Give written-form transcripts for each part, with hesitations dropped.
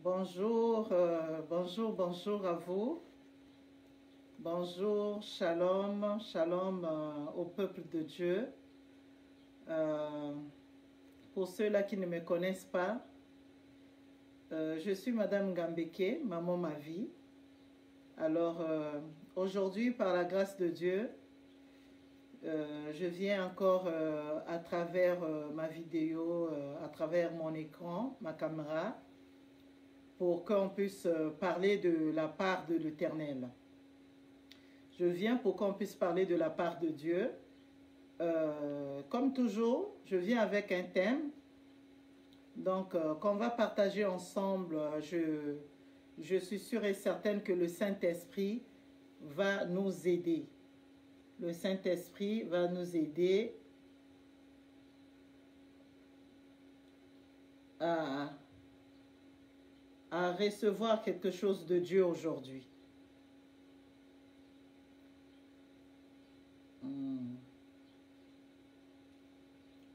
Bonjour, bonjour à vous. Bonjour, shalom, shalom au peuple de Dieu. Pour ceux-là qui ne me connaissent pas, je suis Madame Ngambeke, Maman Ma Vie. Alors, aujourd'hui, par la grâce de Dieu, je viens encore à travers ma vidéo, à travers mon écran, ma caméra, pour qu'on puisse parler de la part de l'Éternel. Je viens pour qu'on puisse parler de la part de Dieu. Comme toujours, je viens avec un thème. Donc, qu'on va partager ensemble. Je suis sûre et certaine que le Saint-Esprit va nous aider. Le Saint-Esprit va nous aider à recevoir quelque chose de Dieu aujourd'hui.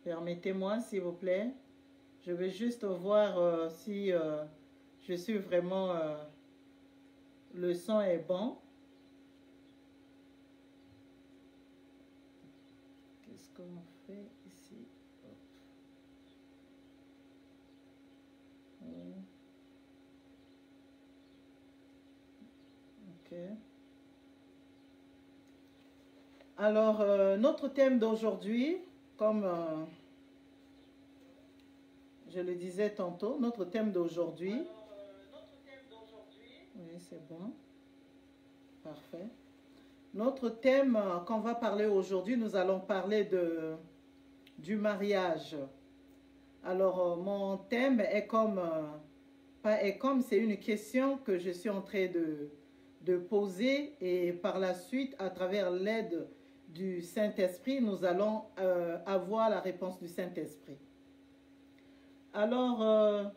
Permettez-moi, s'il vous plaît. Je vais juste voir si je suis vraiment... le son est bon. Qu'est-ce qu'on fait ici? Ok. Alors, notre thème d'aujourd'hui, comme je le disais tantôt, notre thème d'aujourd'hui... Oui, c'est bon. Parfait. Notre thème qu'on va parler aujourd'hui, nous allons parler du mariage. Alors, mon thème est comme... c'est une question que je suis en train de poser et par la suite, à travers l'aide du Saint-Esprit, nous allons avoir la réponse du Saint-Esprit. Alors,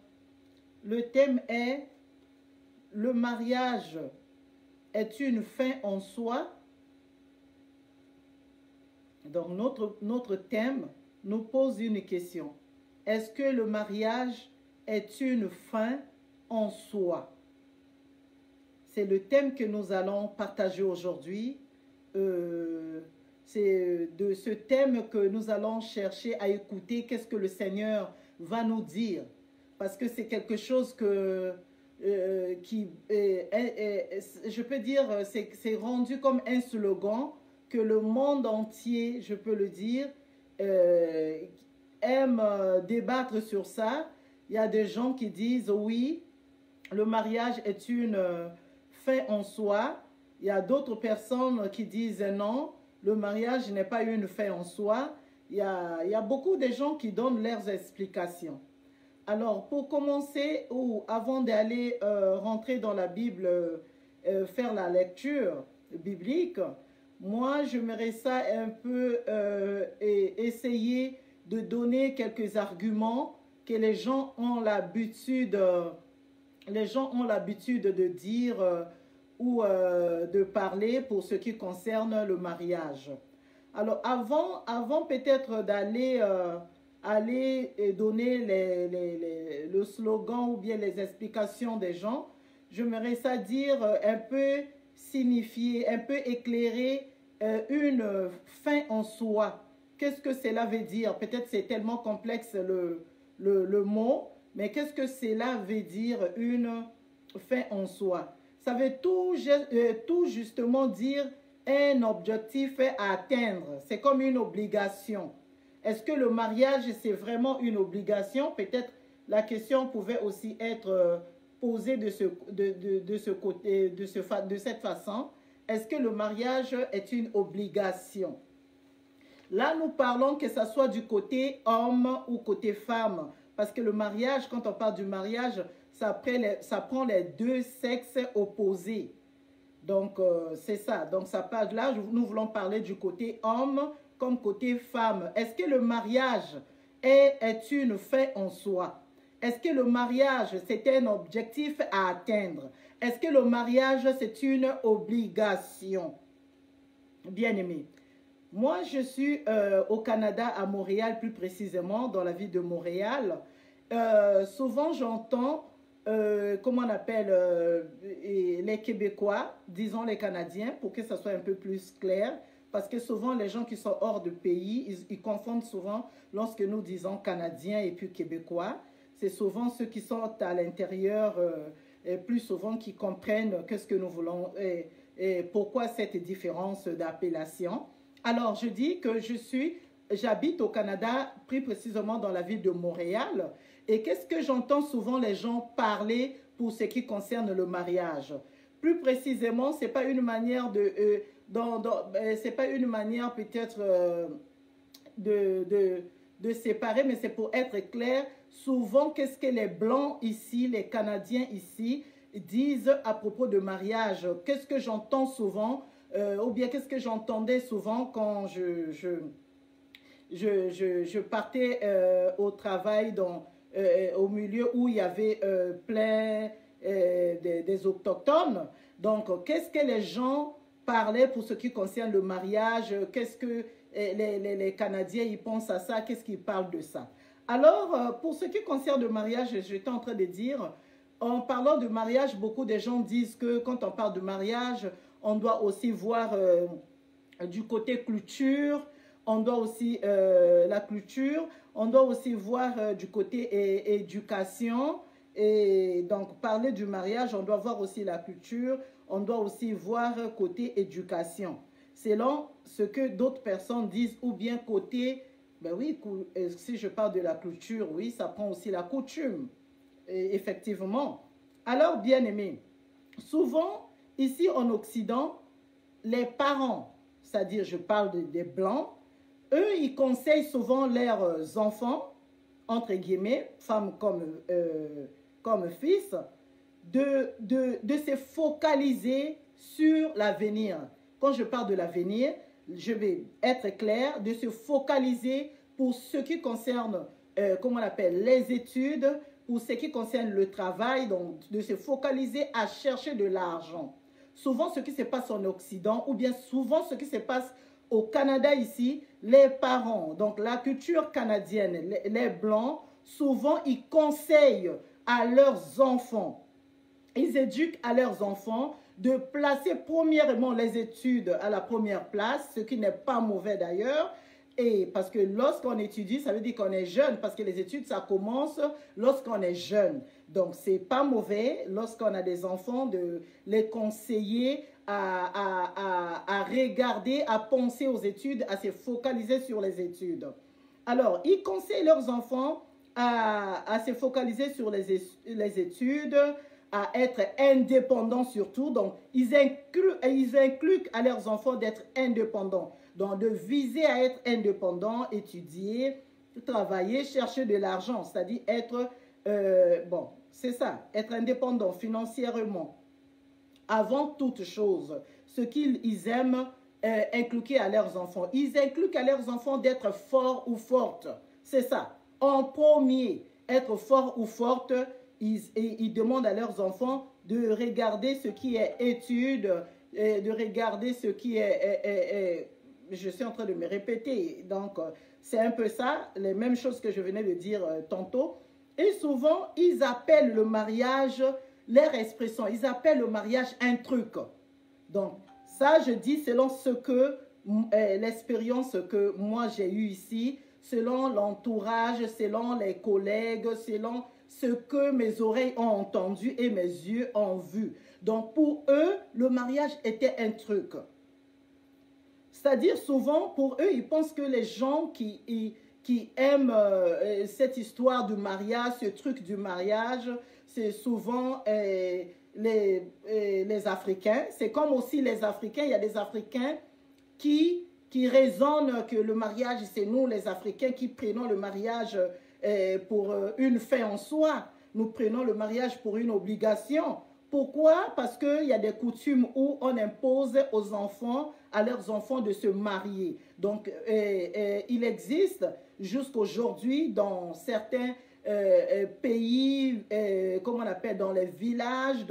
le thème est: le mariage est une fin en soi? Donc, notre thème nous pose une question. Est-ce que le mariage est une fin en soi? C'est le thème que nous allons partager aujourd'hui. C'est de ce thème que nous allons chercher à écouter. Qu'est-ce que le Seigneur va nous dire? Parce que c'est quelque chose que... je peux dire, c'est rendu comme un slogan que le monde entier, je peux le dire, aime débattre sur ça. Il y a des gens qui disent oui, le mariage est une fin en soi. Il y a d'autres personnes qui disent non, le mariage n'est pas une fin en soi. Il y a beaucoup de gens qui donnent leurs explications. Alors, pour commencer, ou avant d'aller rentrer dans la Bible, faire la lecture biblique, moi, j'aimerais ça un peu essayer de donner quelques arguments que les gens ont l'habitude de dire ou de parler pour ce qui concerne le mariage. Alors, avant peut-être d'aller... aller donner le slogan ou bien les explications des gens, j'aimerais ça dire un peu signifier, un peu éclairer une fin en soi. Qu'est-ce que cela veut dire? Peut-être c'est tellement complexe le mot, mais qu'est-ce que cela veut dire une fin en soi? Ça veut tout justement dire un objectif à atteindre. C'est comme une obligation. Est-ce que le mariage, c'est vraiment une obligation? Peut-être la question pouvait aussi être posée de cette façon. Est-ce que le mariage est une obligation? Là, nous parlons que ce soit du côté homme ou côté femme. Parce que le mariage, quand on parle du mariage, ça prend les deux sexes opposés. Donc, c'est ça. Donc, ça parle là, nous voulons parler du côté homme comme côté femme. Est-ce que le mariage est une fin en soi? Est-ce que le mariage, c'est un objectif à atteindre? Est-ce que le mariage, c'est une obligation? Bien-aimé, moi, je suis au Canada, à Montréal, plus précisément, dans la ville de Montréal. Souvent, j'entends comment on appelle, les Québécois, disons les Canadiens, pour que ça soit un peu plus clair. Parce que souvent, les gens qui sont hors de pays, ils confondent souvent lorsque nous disons Canadiens et puis Québécois. C'est souvent ceux qui sont à l'intérieur, et plus souvent qui comprennent qu'est-ce que nous voulons et pourquoi cette différence d'appellation. Alors, je dis que j'habite au Canada, plus précisément dans la ville de Montréal. Et qu'est-ce que j'entends souvent les gens parler pour ce qui concerne le mariage? Plus précisément, c'est pas une manière de... c'est pas une manière peut-être de séparer, mais c'est pour être clair. Souvent, qu'est-ce que les Blancs ici, les Canadiens ici, disent à propos de mariage? Qu'est-ce que j'entends souvent, ou bien qu'est-ce que j'entendais souvent quand je partais au travail au milieu où il y avait plein des autochtones. Donc, qu'est-ce que les gens parlaient pour ce qui concerne le mariage? Qu'est-ce que les Canadiens ils pensent à ça? Qu'est-ce qu'ils parlent de ça? Alors, pour ce qui concerne le mariage, j'étais en train de dire, en parlant de mariage, beaucoup de gens disent que quand on parle de mariage, on doit aussi voir du côté culture, on doit aussi la culture, on doit aussi voir du côté éducation. Et donc, parler du mariage, on doit voir aussi la culture, on doit aussi voir côté éducation. Selon ce que d'autres personnes disent, ou bien côté, ben oui, si je parle de la culture, oui, ça prend aussi la coutume, et effectivement. Alors, bien aimé, souvent, ici en Occident, les parents, c'est-à-dire je parle des Blancs, eux, ils conseillent souvent leurs enfants, entre guillemets, femmes comme fils, de se focaliser sur l'avenir. Quand je parle de l'avenir, je vais être clair, de se focaliser pour ce qui concerne, comment on appelle, les études, pour ce qui concerne le travail, donc de se focaliser à chercher de l'argent. Souvent, ce qui se passe en Occident, ou bien souvent ce qui se passe au Canada ici, les parents, donc la culture canadienne, les Blancs, souvent ils conseillent à leurs enfants, ils éduquent à leurs enfants de placer premièrement les études à la première place, ce qui n'est pas mauvais d'ailleurs. Et parce que lorsqu'on étudie, ça veut dire qu'on est jeune, parce que les études, ça commence lorsqu'on est jeune. Donc, c'est pas mauvais, lorsqu'on a des enfants, de les conseiller à regarder, à penser aux études, à se focaliser sur les études. Alors, ils conseillent leurs enfants à se focaliser sur les études, à être indépendants surtout. Donc, ils incluent à leurs enfants d'être indépendants. Donc, de viser à être indépendant, étudier, travailler, chercher de l'argent. C'est-à-dire être, bon, c'est ça, être indépendant financièrement. Avant toute chose, ce qu'ils aiment inculquer à leurs enfants. Ils inculquent à leurs enfants d'être forts ou fortes. C'est ça. En premier, être fort ou forte, ils demandent à leurs enfants de regarder ce qui est études, de regarder ce qui est je suis en train de me répéter. Donc, c'est un peu ça, les mêmes choses que je venais de dire tantôt. Et souvent, ils appellent le mariage, leur expression, ils appellent le mariage un truc. Donc, ça, je dis selon ce que, l'expérience que moi j'ai eue ici, selon l'entourage, selon les collègues, selon ce que mes oreilles ont entendu et mes yeux ont vu. Donc, pour eux, le mariage était un truc. C'est-à-dire, souvent, pour eux, ils pensent que les gens qui aiment cette histoire du mariage, ce truc du mariage, c'est souvent les Africains. C'est comme aussi les Africains. Il y a des Africains qui raisonnent que le mariage, c'est nous, les Africains, qui prenons le mariage pour une fin en soi. Nous prenons le mariage pour une obligation. Pourquoi? Parce qu'il y a des coutumes où on impose aux enfants, à leurs enfants de se marier. Donc, il existe jusqu'aujourd'hui dans certains pays, comment on appelle, dans les villages,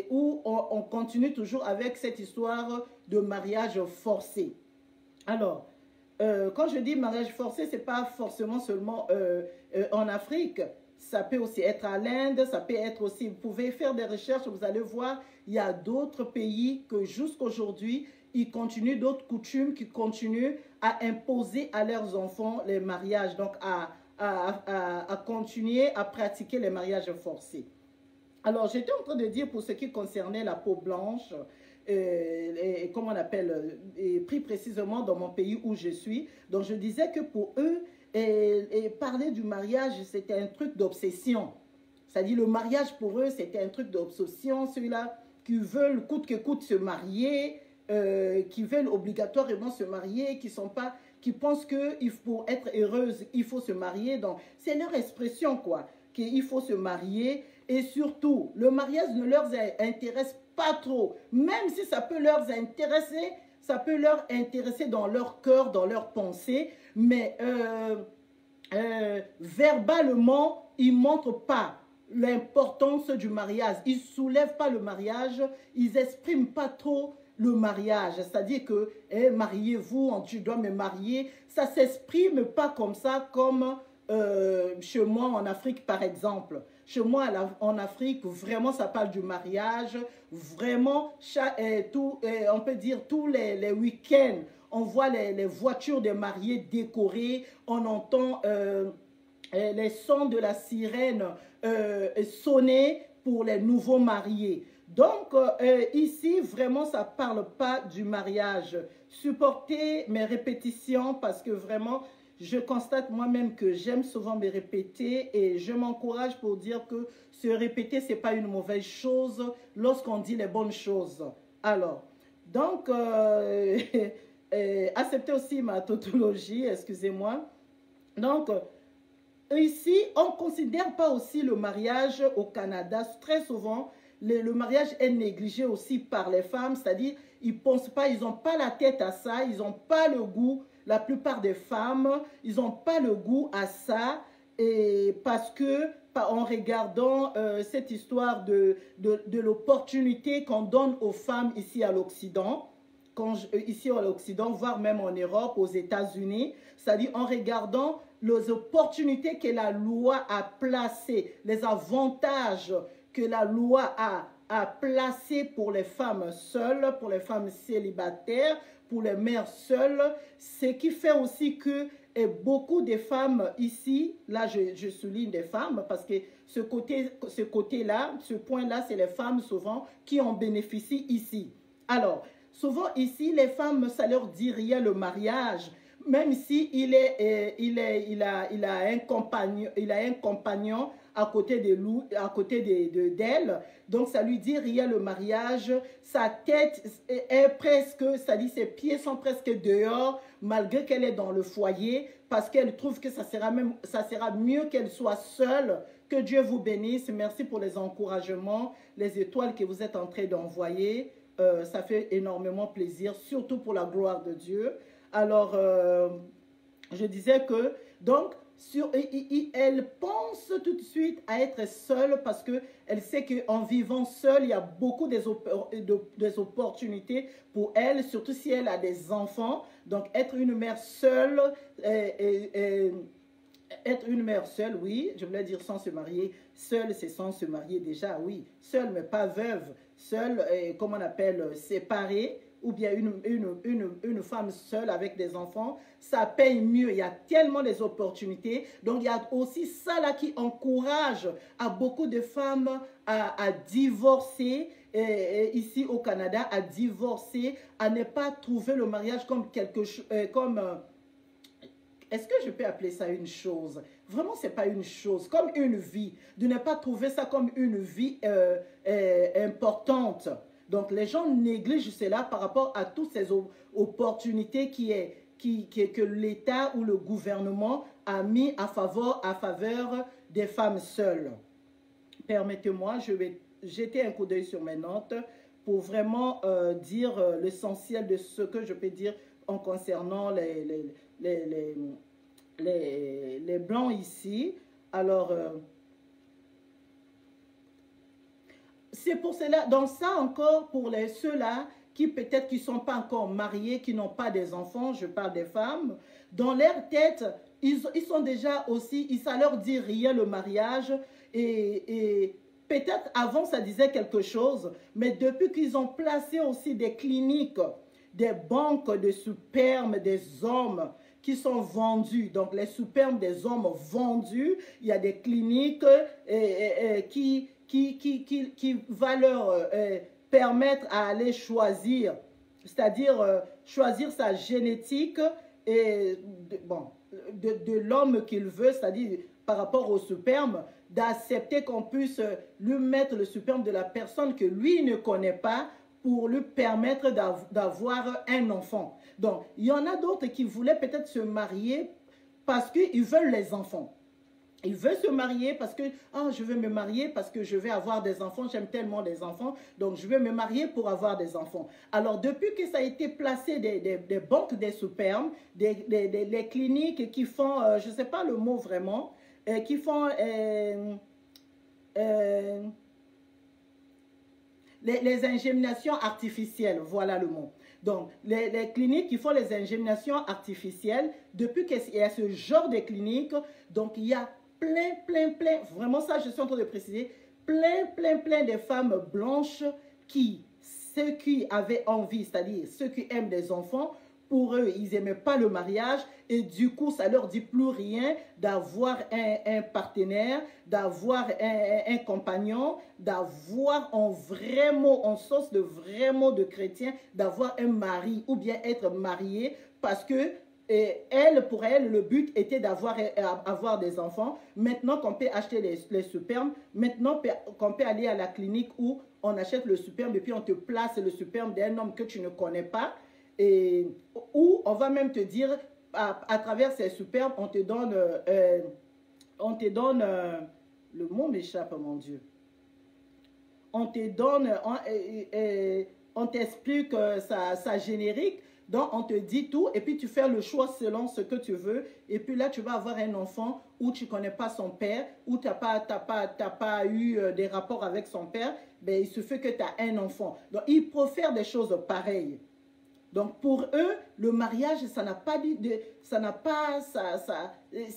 où on continue toujours avec cette histoire de mariage forcé. Alors, quand je dis mariage forcé, ce n'est pas forcément seulement en Afrique. ça peut aussi être à l'Inde, ça peut être aussi, vous pouvez faire des recherches, vous allez voir, il y a d'autres pays que jusqu'à aujourd'hui, ils continuent, d'autres coutumes qui continuent à imposer à leurs enfants les mariages, donc à continuer à pratiquer les mariages forcés. Alors, j'étais en train de dire pour ce qui concernait la peau blanche, comme on appelle, et pris précisément dans mon pays où je suis. Donc, je disais que pour eux, parler du mariage, c'était un truc d'obsession. C'est-à-dire, le mariage pour eux, c'était un truc d'obsession. Ceux-là qui veulent coûte que coûte se marier, qui veulent obligatoirement se marier, qui pensent que pour être heureuse, il faut se marier. Donc, c'est leur expression, quoi, qu'il faut se marier. Et surtout, le mariage ne leur intéresse pas trop. Même si ça peut leur intéresser, ça peut leur intéresser dans leur cœur, dans leur pensée. Mais verbalement, ils ne montrent pas l'importance du mariage. Ils ne soulèvent pas le mariage. Ils n'expriment pas trop le mariage. C'est-à-dire que mariez-vous, tu dois me marier. Ça ne s'exprime pas comme ça, comme chez moi en Afrique par exemple. Chez moi en Afrique, vraiment ça parle du mariage. Vraiment, on peut dire tous les week-ends, on voit les voitures des mariés décorées. On entend les sons de la sirène sonner pour les nouveaux mariés. Donc, ici, vraiment, ça ne parle pas du mariage. Supportez mes répétitions parce que vraiment, je constate moi-même que j'aime souvent me répéter et je m'encourage pour dire que se répéter, ce n'est pas une mauvaise chose lorsqu'on dit les bonnes choses. Alors, donc, acceptez aussi ma tautologie, excusez-moi. Donc, ici, on ne considère pas aussi le mariage au Canada. Très souvent, le mariage est négligé aussi par les femmes, c'est-à-dire ils pensent pas, ils n'ont pas la tête à ça, ils n'ont pas le goût. La plupart des femmes, ils n'ont pas le goût à ça et parce que en regardant cette histoire de l'opportunité qu'on donne aux femmes ici à l'Occident, ici à l'Occident, voire même en Europe, aux États-Unis, c'est-à-dire en regardant les opportunités que la loi a placées, les avantages que la loi a placés pour les femmes seules, pour les femmes célibataires, pour les mères seules, ce qui fait aussi que beaucoup de femmes ici, là je souligne des femmes parce que ce côté-là, ce point-là, c'est les femmes souvent qui en bénéficient ici. Alors, souvent ici, les femmes, ça leur dit rien le mariage, même si il a un compagnon à côté d'elle, donc ça lui dit rien le mariage, sa tête est presque, ça dit ses pieds sont presque dehors, malgré qu'elle est dans le foyer, parce qu'elle trouve que ça sera mieux qu'elle soit seule. Que Dieu vous bénisse, merci pour les encouragements, les étoiles que vous êtes en train d'envoyer, ça fait énormément plaisir, surtout pour la gloire de Dieu. Alors, je disais que, donc, elle pense tout de suite à être seule parce qu'elle sait qu'en vivant seule, il y a beaucoup des opportunités pour elle, surtout si elle a des enfants. Donc, être une mère seule, oui, je voulais dire sans se marier. Seule, c'est sans se marier déjà, oui. Seule, mais pas veuve. Seule, comment on appelle, séparée. Ou bien une femme seule avec des enfants, ça paye mieux. Il y a tellement des opportunités. Donc, il y a aussi ça là qui encourage à beaucoup de femmes à divorcer, ici au Canada, à divorcer, à ne pas trouver le mariage comme quelque chose, est-ce que je peux appeler ça une chose? Vraiment, ce n'est pas une chose, comme une vie. De ne pas trouver ça comme une vie importante. Donc, les gens négligent cela par rapport à toutes ces opportunités que l'État ou le gouvernement a mis à faveur des femmes seules. Permettez-moi, je vais jeter un coup d'œil sur mes notes pour vraiment dire l'essentiel de ce que je peux dire en concernant les blancs ici. Alors, c'est pour cela, donc ça encore pour ceux-là qui peut-être qui ne sont pas encore mariés, qui n'ont pas des enfants, je parle des femmes, dans leur tête, ils sont déjà aussi, ça leur dit rien le mariage, et peut-être avant ça disait quelque chose, mais depuis qu'ils ont placé aussi des cliniques, des banques de sperme des hommes qui sont vendus, donc les spermes des hommes vendus, il y a des cliniques qui vont leur permettre à aller choisir, c'est-à-dire choisir sa génétique et de l'homme qu'il veut, c'est-à-dire par rapport au sperme, d'accepter qu'on puisse lui mettre le sperme de la personne que lui ne connaît pas pour lui permettre d'avoir un enfant. Donc, il y en a d'autres qui voulaient peut-être se marier parce qu'ils veulent les enfants. Ils veulent se marier parce que je veux me marier parce que je vais avoir des enfants, j'aime tellement les enfants, donc je veux me marier pour avoir des enfants. Alors, depuis que ça a été placé des banques des spermes, les cliniques qui font, je ne sais pas le mot vraiment, qui font les inséminations artificielles, voilà le mot. Donc, les cliniques qui font les inséminations artificielles, depuis qu'il y a ce genre de cliniques, donc il y a plein, vraiment ça je suis en train de préciser, plein de femmes blanches ceux qui avaient envie, c'est-à-dire ceux qui aiment des enfants, pour eux, ils n'aimaient pas le mariage et du coup, ça ne leur dit plus rien d'avoir un partenaire, d'avoir un compagnon, d'avoir en sauce de vrai mot de chrétien, d'avoir un mari ou bien être marié parce que pour elle, le but était d'avoir des enfants. Maintenant qu'on peut acheter les spermes, maintenant qu'on peut aller à la clinique où on achète le sperme et puis on te place le sperme d'un homme que tu ne connais pas. Ou on va même te dire, à travers ces spermes, on te donne, le mot m'échappe, mon Dieu. On te donne, on t'explique sa générique, donc on te dit tout, et puis tu fais le choix selon ce que tu veux, et puis là tu vas avoir un enfant où tu ne connais pas son père, où tu n'as pas eu des rapports avec son père, ben, il suffit que tu as un enfant. Donc ils préfèrent des choses pareilles. Donc pour eux, le mariage, ce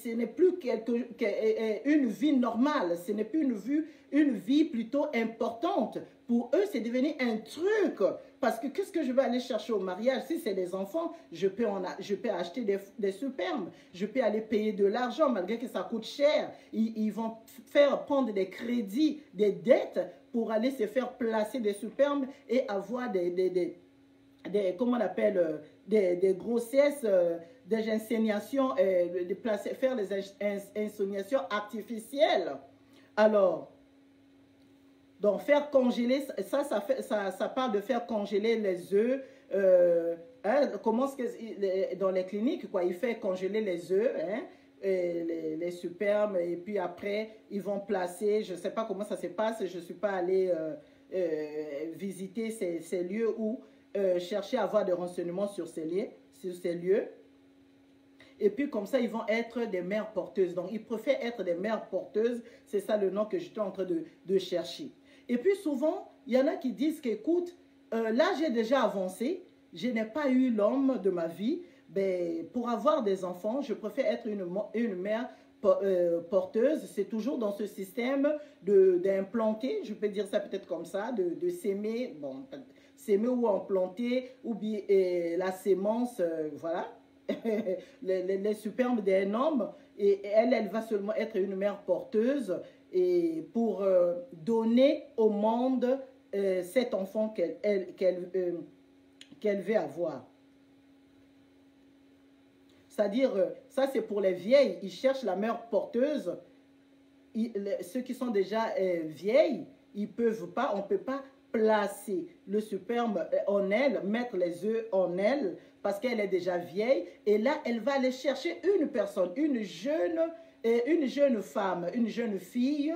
n'est plus une vie normale, ce n'est plus une vie plutôt importante. Pour eux, c'est devenu un truc. Parce que qu'est-ce que je vais aller chercher au mariage? Si c'est des enfants, je peux acheter des spermes, je peux aller payer de l'argent malgré que ça coûte cher. Ils vont faire prendre des crédits, des dettes pour aller se faire placer des spermes et avoir comment on appelle, des grossesses, des inséminations, faire les inséminations artificielles. Alors, donc faire congeler, ça parle de faire congeler les œufs. Comment est-ce que dans les cliniques, quoi, il fait congeler les œufs, les spermes, et puis après, ils vont placer, je ne sais pas comment ça se passe, je ne suis pas allée visiter ces lieux où chercher à avoir des renseignements sur ces lieux. Et puis comme ça, ils vont être des mères porteuses. Donc, ils préfèrent être des mères porteuses. C'est ça le nom que j'étais en train de chercher. Et puis souvent, il y en a qui disent qu'écoute, là j'ai déjà avancé, je n'ai pas eu l'homme de ma vie. Ben, pour avoir des enfants, je préfère être une mère porteuse. C'est toujours dans ce système d'implanter, je peux dire ça peut-être comme ça, de s'aimer, bon, s'aimer ou implanter, ou bien la sémence, voilà, les spermes d'un homme, et elle va seulement être une mère porteuse et pour donner au monde cet enfant qu'elle veut avoir. C'est-à-dire, ça c'est pour les vieilles, ils cherchent la mère porteuse. Ceux qui sont déjà vieilles, ils peuvent pas, on ne peut pas placer le sperme en elle, mettre les œufs en elle, parce qu'elle est déjà vieille. Et là, elle va aller chercher une personne, une jeune femme, une jeune fille,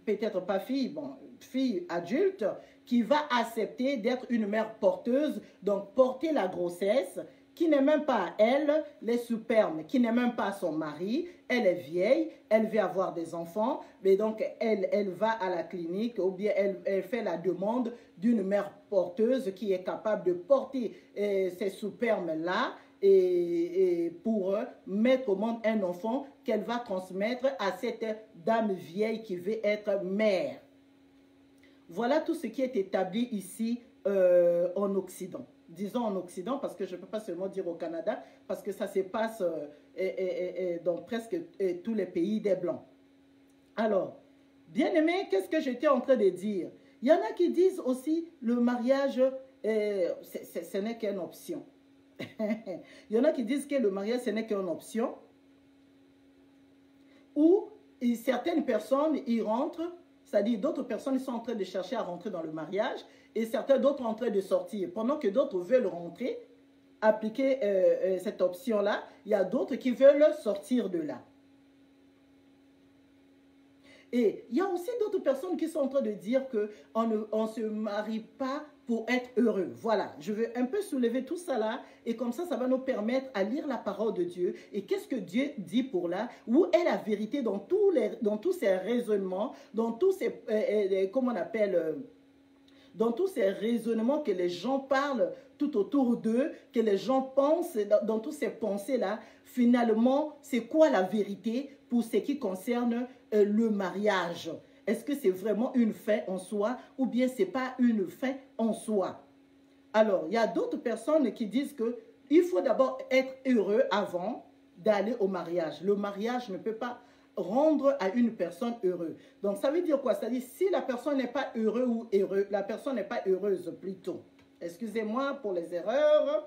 peut-être pas fille, bon, fille adulte, qui va accepter d'être une mère porteuse, donc porter la grossesse, qui n'est même pas elle, les spermes, qui n'est même pas son mari, elle est vieille, elle veut avoir des enfants, mais donc elle va à la clinique ou bien elle fait la demande d'une mère porteuse qui est capable de porter ces spermes-là et pour mettre au monde un enfant qu'elle va transmettre à cette dame vieille qui veut être mère. Voilà tout ce qui est établi ici en Occident. Disons en Occident, parce que je ne peux pas seulement dire au Canada, parce que ça se passe dans presque tous les pays des Blancs. Alors, bien aimé, qu'est-ce que j'étais en train de dire? Il y en a qui disent aussi le mariage, ce n'est qu'une option. Il y en a qui disent que le mariage, ce n'est qu'une option. Ou certaines personnes y rentrent, c'est-à-dire d'autres personnes sont en train de chercher à rentrer dans le mariage et certains d'autres sont en train de sortir. Pendant que d'autres veulent rentrer, appliquer cette option-là, il y a d'autres qui veulent sortir de là. Et il y a aussi d'autres personnes qui sont en train de dire qu'on ne se marie pas pour être heureux. Voilà, je veux un peu soulever tout ça là et comme ça va nous permettre à lire la parole de Dieu. Et qu'est-ce que Dieu dit pour là? Où est la vérité dans tous ces raisonnements, dans tous ces, comment on appelle, dans tous ces raisonnements que les gens parlent tout autour d'eux, que les gens pensent, dans toutes ces pensées-là, finalement, c'est quoi la vérité pour ce qui concerne le mariage? Est-ce que c'est vraiment une fin en soi ou bien ce n'est pas une fin en soi? Alors, il y a d'autres personnes qui disent qu'il faut d'abord être heureux avant d'aller au mariage. Le mariage ne peut pas rendre à une personne heureuse. Donc, ça veut dire quoi? C'est-à-dire, si la personne n'est pas heureuse ou heureuse, la personne n'est pas heureuse plutôt. Excusez-moi pour les erreurs.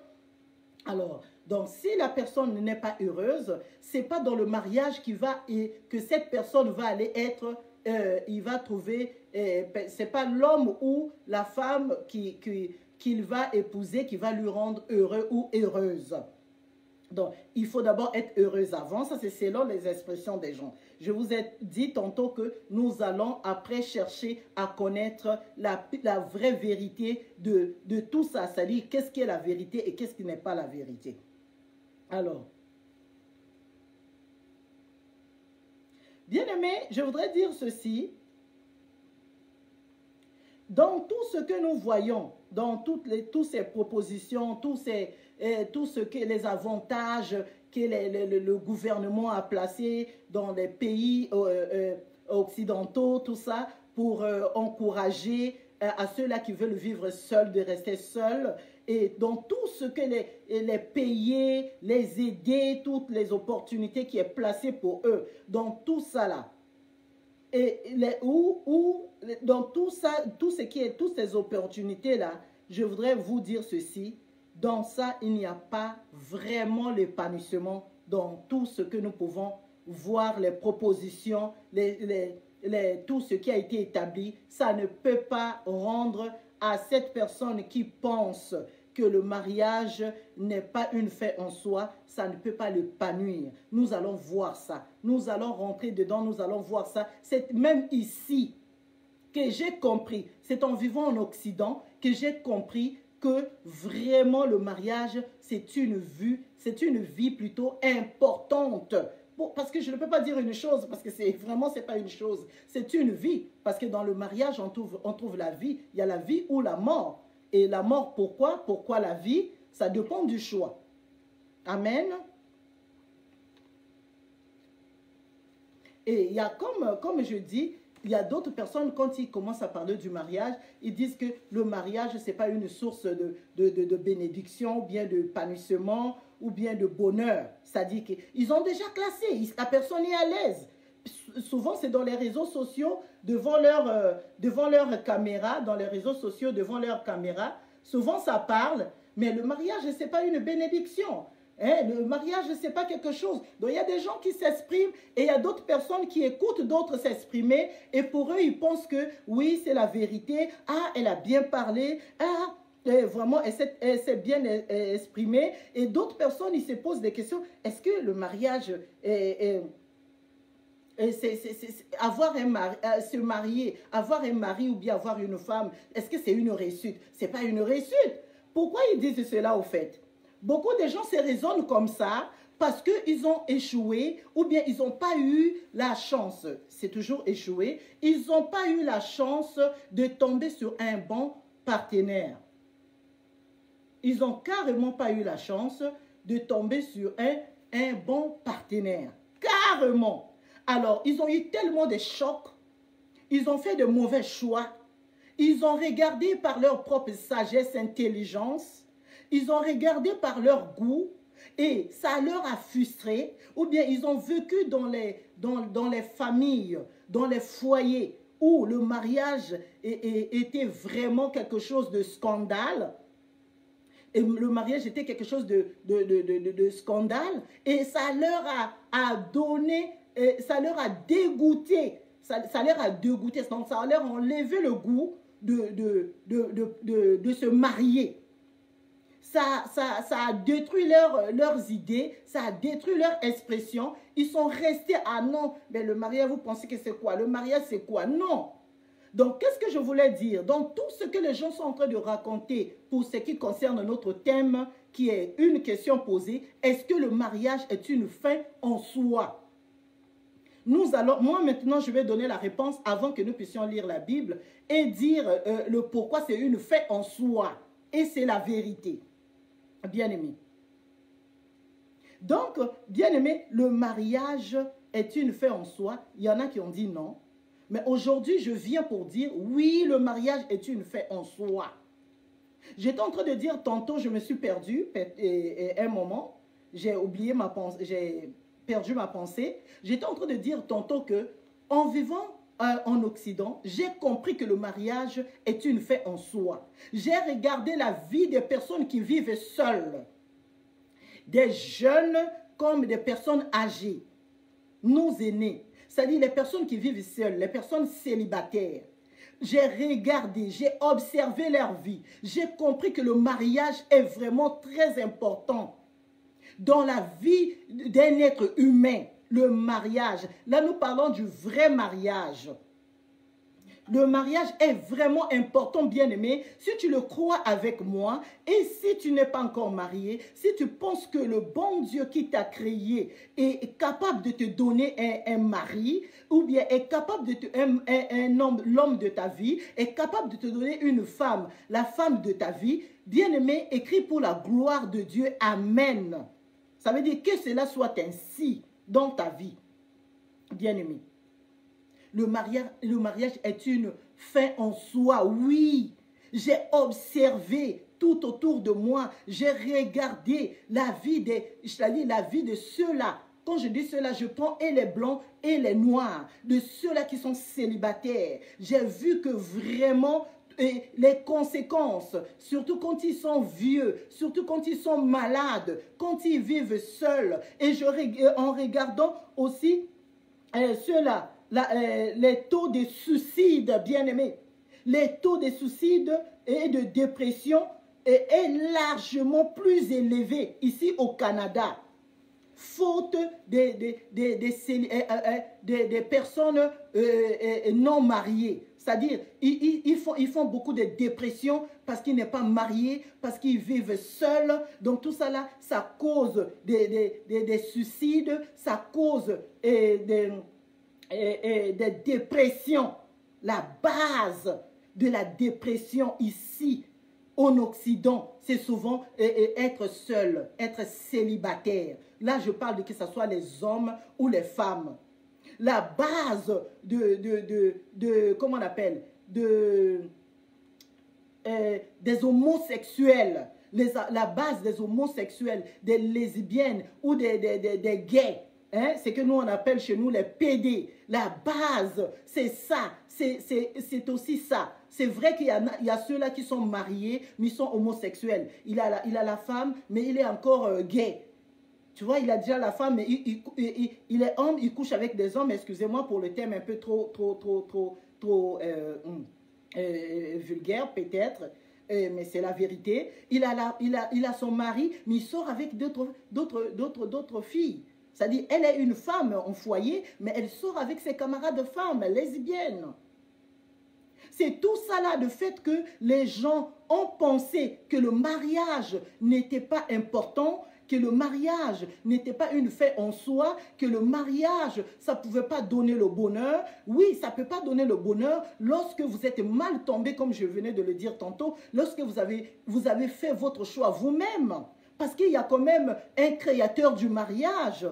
Alors, donc, si la personne n'est pas heureuse, ce n'est pas dans le mariage que cette personne va aller être, il va trouver, ce n'est pas l'homme ou la femme qu'il va épouser qui va lui rendre heureux ou heureuse. Donc, il faut d'abord être heureuse avant. Ça, c'est selon les expressions des gens. Je vous ai dit tantôt que nous allons après chercher à connaître la vraie vérité de tout ça. C'est-à-dire, qu'est-ce qui est la vérité et qu'est-ce qui n'est pas la vérité. Alors, bien aimé, je voudrais dire ceci. Dans tout ce que nous voyons, dans toutes ces propositions, tout ce que les avantages que le gouvernement a placés dans les pays occidentaux, tout ça, pour encourager à ceux-là qui veulent vivre seuls, de rester seuls, et dans tout ce que les payer, les aider, toutes les opportunités qui est placées pour eux, dans tout ça là. Et dans tout ça, toutes ces opportunités-là, je voudrais vous dire ceci, dans ça, il n'y a pas vraiment l'épanouissement dans tout ce que nous pouvons voir, les propositions, tout ce qui a été établi, ça ne peut pas rendre à cette personne qui pense que le mariage n'est pas une fin en soi, ça ne peut pas l'épanouir. Nous allons voir ça. Nous allons rentrer dedans, nous allons voir ça. C'est même ici que j'ai compris, c'est en vivant en Occident que j'ai compris que vraiment le mariage, c'est une vie plutôt importante. Bon, parce que je ne peux pas dire une chose, parce que vraiment, ce n'est pas une chose. C'est une vie, parce que dans le mariage, on trouve la vie. Il y a la vie ou la mort. Et la mort, pourquoi? Pourquoi la vie? Ça dépend du choix. Amen. Et il y a comme je dis, il y a d'autres personnes, quand ils commencent à parler du mariage, ils disent que le mariage, ce n'est pas une source de bénédiction, ou bien d'épanouissement, ou bien de bonheur. C'est-à-dire qu'ils ont déjà classé, la personne est à l'aise. Souvent, c'est dans les réseaux sociaux, devant leur caméra, dans les réseaux sociaux, devant leur caméra. Souvent, ça parle, mais le mariage, ce n'est pas une bénédiction. Hein? Le mariage, ce n'est pas quelque chose. Donc, il y a des gens qui s'expriment et il y a d'autres personnes qui écoutent d'autres s'exprimer. Et pour eux, ils pensent que oui, c'est la vérité. Ah, elle a bien parlé. Ah, vraiment, elle s'est bien exprimée. Et d'autres personnes, ils se posent des questions. Est-ce que le mariage se marier, avoir un mari ou bien avoir une femme, est-ce que c'est une réussite? Ce n'est pas une réussite. Pourquoi ils disent cela au fait? Beaucoup de gens se raisonnent comme ça parce qu'ils ont échoué ou bien ils n'ont pas eu la chance. C'est toujours échoué. Ils n'ont pas eu la chance de tomber sur un bon partenaire. Ils n'ont carrément pas eu la chance de tomber sur un bon partenaire. Carrément. Alors, ils ont eu tellement de chocs, ils ont fait de mauvais choix, ils ont regardé par leur propre sagesse, intelligence, ils ont regardé par leur goût et ça leur a frustré, ou bien ils ont vécu dans les familles, dans les foyers où le mariage était vraiment quelque chose de scandale. Et le mariage était quelque chose de scandale et ça leur a donné, ça leur a dégoûté, ça leur a dégoûté, donc ça leur a enlevé le goût de se marier. Ça a détruit leurs idées, ça a détruit leur expression. Ils sont restés, ah non, mais le mariage, vous pensez que c'est quoi? Le mariage, c'est quoi? Non. Donc, qu'est-ce que je voulais dire? Donc, tout ce que les gens sont en train de raconter pour ce qui concerne notre thème, qui est une question posée, est-ce que le mariage est une fin en soi? Moi maintenant, je vais donner la réponse avant que nous puissions lire la Bible et dire le pourquoi c'est une fin en soi. Et c'est la vérité. Bien-aimé. Donc, bien-aimé, le mariage est une fin en soi. Il y en a qui ont dit non. Mais aujourd'hui, je viens pour dire, oui, le mariage est une fin en soi. J'étais en train de dire tantôt, je me suis perdu, et un moment, j'ai oublié ma pensée, j'ai perdu ma pensée. J'étais en train de dire tantôt que, en vivant en Occident, j'ai compris que le mariage est une fin en soi. J'ai regardé la vie des personnes qui vivent seules, des jeunes comme des personnes âgées, nos aînés. C'est-à-dire les personnes qui vivent seules, les personnes célibataires. J'ai regardé, j'ai observé leur vie. J'ai compris que le mariage est vraiment très important dans la vie d'un être humain. Le mariage, là nous parlons du vrai mariage. Le mariage est vraiment important, bien-aimé, si tu le crois avec moi et si tu n'es pas encore marié, si tu penses que le bon Dieu qui t'a créé est capable de te donner un mari ou bien est capable de te l'homme de ta vie, est capable de te donner une femme, la femme de ta vie, bien-aimé, écrit pour la gloire de Dieu. Amen. Ça veut dire que cela soit ainsi dans ta vie, bien-aimé. Le mariage est une fin en soi, oui. J'ai observé tout autour de moi. J'ai regardé la vie de ceux-là. Quand je dis ceux-là, je prends et les blancs et les noirs, de ceux-là qui sont célibataires. J'ai vu que vraiment, les conséquences, surtout quand ils sont vieux, surtout quand ils sont malades, quand ils vivent seuls. Et en regardant aussi ceux-là, les taux de suicide, bien-aimés, les taux de suicide et de dépression est largement plus élevé ici au Canada, faute des personnes non mariées. C'est-à-dire, ils font beaucoup de dépression parce qu'ils ne sont pas mariés, parce qu'ils vivent seuls. Donc tout ça là, ça cause des suicides, ça cause des dépressions. La base de la dépression ici en Occident, c'est souvent être seul, être célibataire. Là, je parle de que ce soit les hommes ou les femmes. La base comment on appelle, des homosexuels, la base des homosexuels, des lesbiennes ou des gays, hein, c'est que nous on appelle chez nous les PD. La base, c'est ça, c'est aussi ça. C'est vrai qu'il y a ceux-là qui sont mariés, mais ils sont homosexuels. Il a la femme, mais il est encore gay. Tu vois, il a déjà la femme, mais il est homme, il couche avec des hommes. Excusez-moi pour le thème un peu trop vulgaire peut-être, mais c'est la vérité. Il a son mari, mais il sort avec d'autres filles. C'est-à-dire, elle est une femme en foyer, mais elle sort avec ses camarades femmes lesbiennes. C'est tout ça là, le fait que les gens ont pensé que le mariage n'était pas important, que le mariage n'était pas une fin en soi, que le mariage, ça ne pouvait pas donner le bonheur. Oui, ça ne peut pas donner le bonheur lorsque vous êtes mal tombé, comme je venais de le dire tantôt, lorsque vous avez fait votre choix vous-même. Parce qu'il y a quand même un créateur du mariage.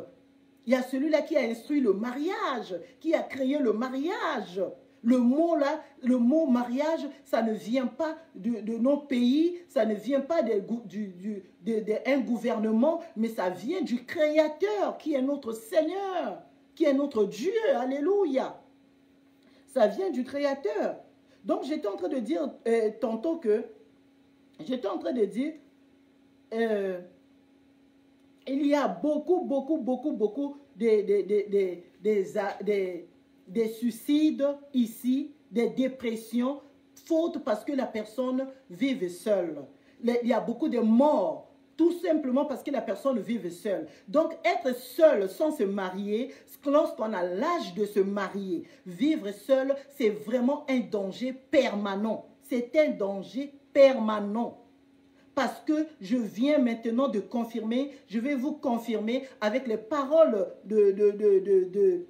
Il y a celui-là qui a instruit le mariage, qui a créé le mariage. Le mot là, le mot mariage, ça ne vient pas de nos pays, ça ne vient pas d'un gouvernement, mais ça vient du Créateur, qui est notre Seigneur, qui est notre Dieu. Alléluia. Ça vient du Créateur. Donc, j'étais en train de dire tantôt que, j'étais en train de dire, il y a beaucoup des suicides ici, des dépressions, faute parce que la personne vive seule. Il y a beaucoup de morts, tout simplement parce que la personne vive seule. Donc, être seul sans se marier, lorsqu'on a l'âge de se marier, vivre seul, c'est vraiment un danger permanent. C'est un danger permanent. Parce que je viens maintenant de confirmer, je vais vous confirmer avec les paroles de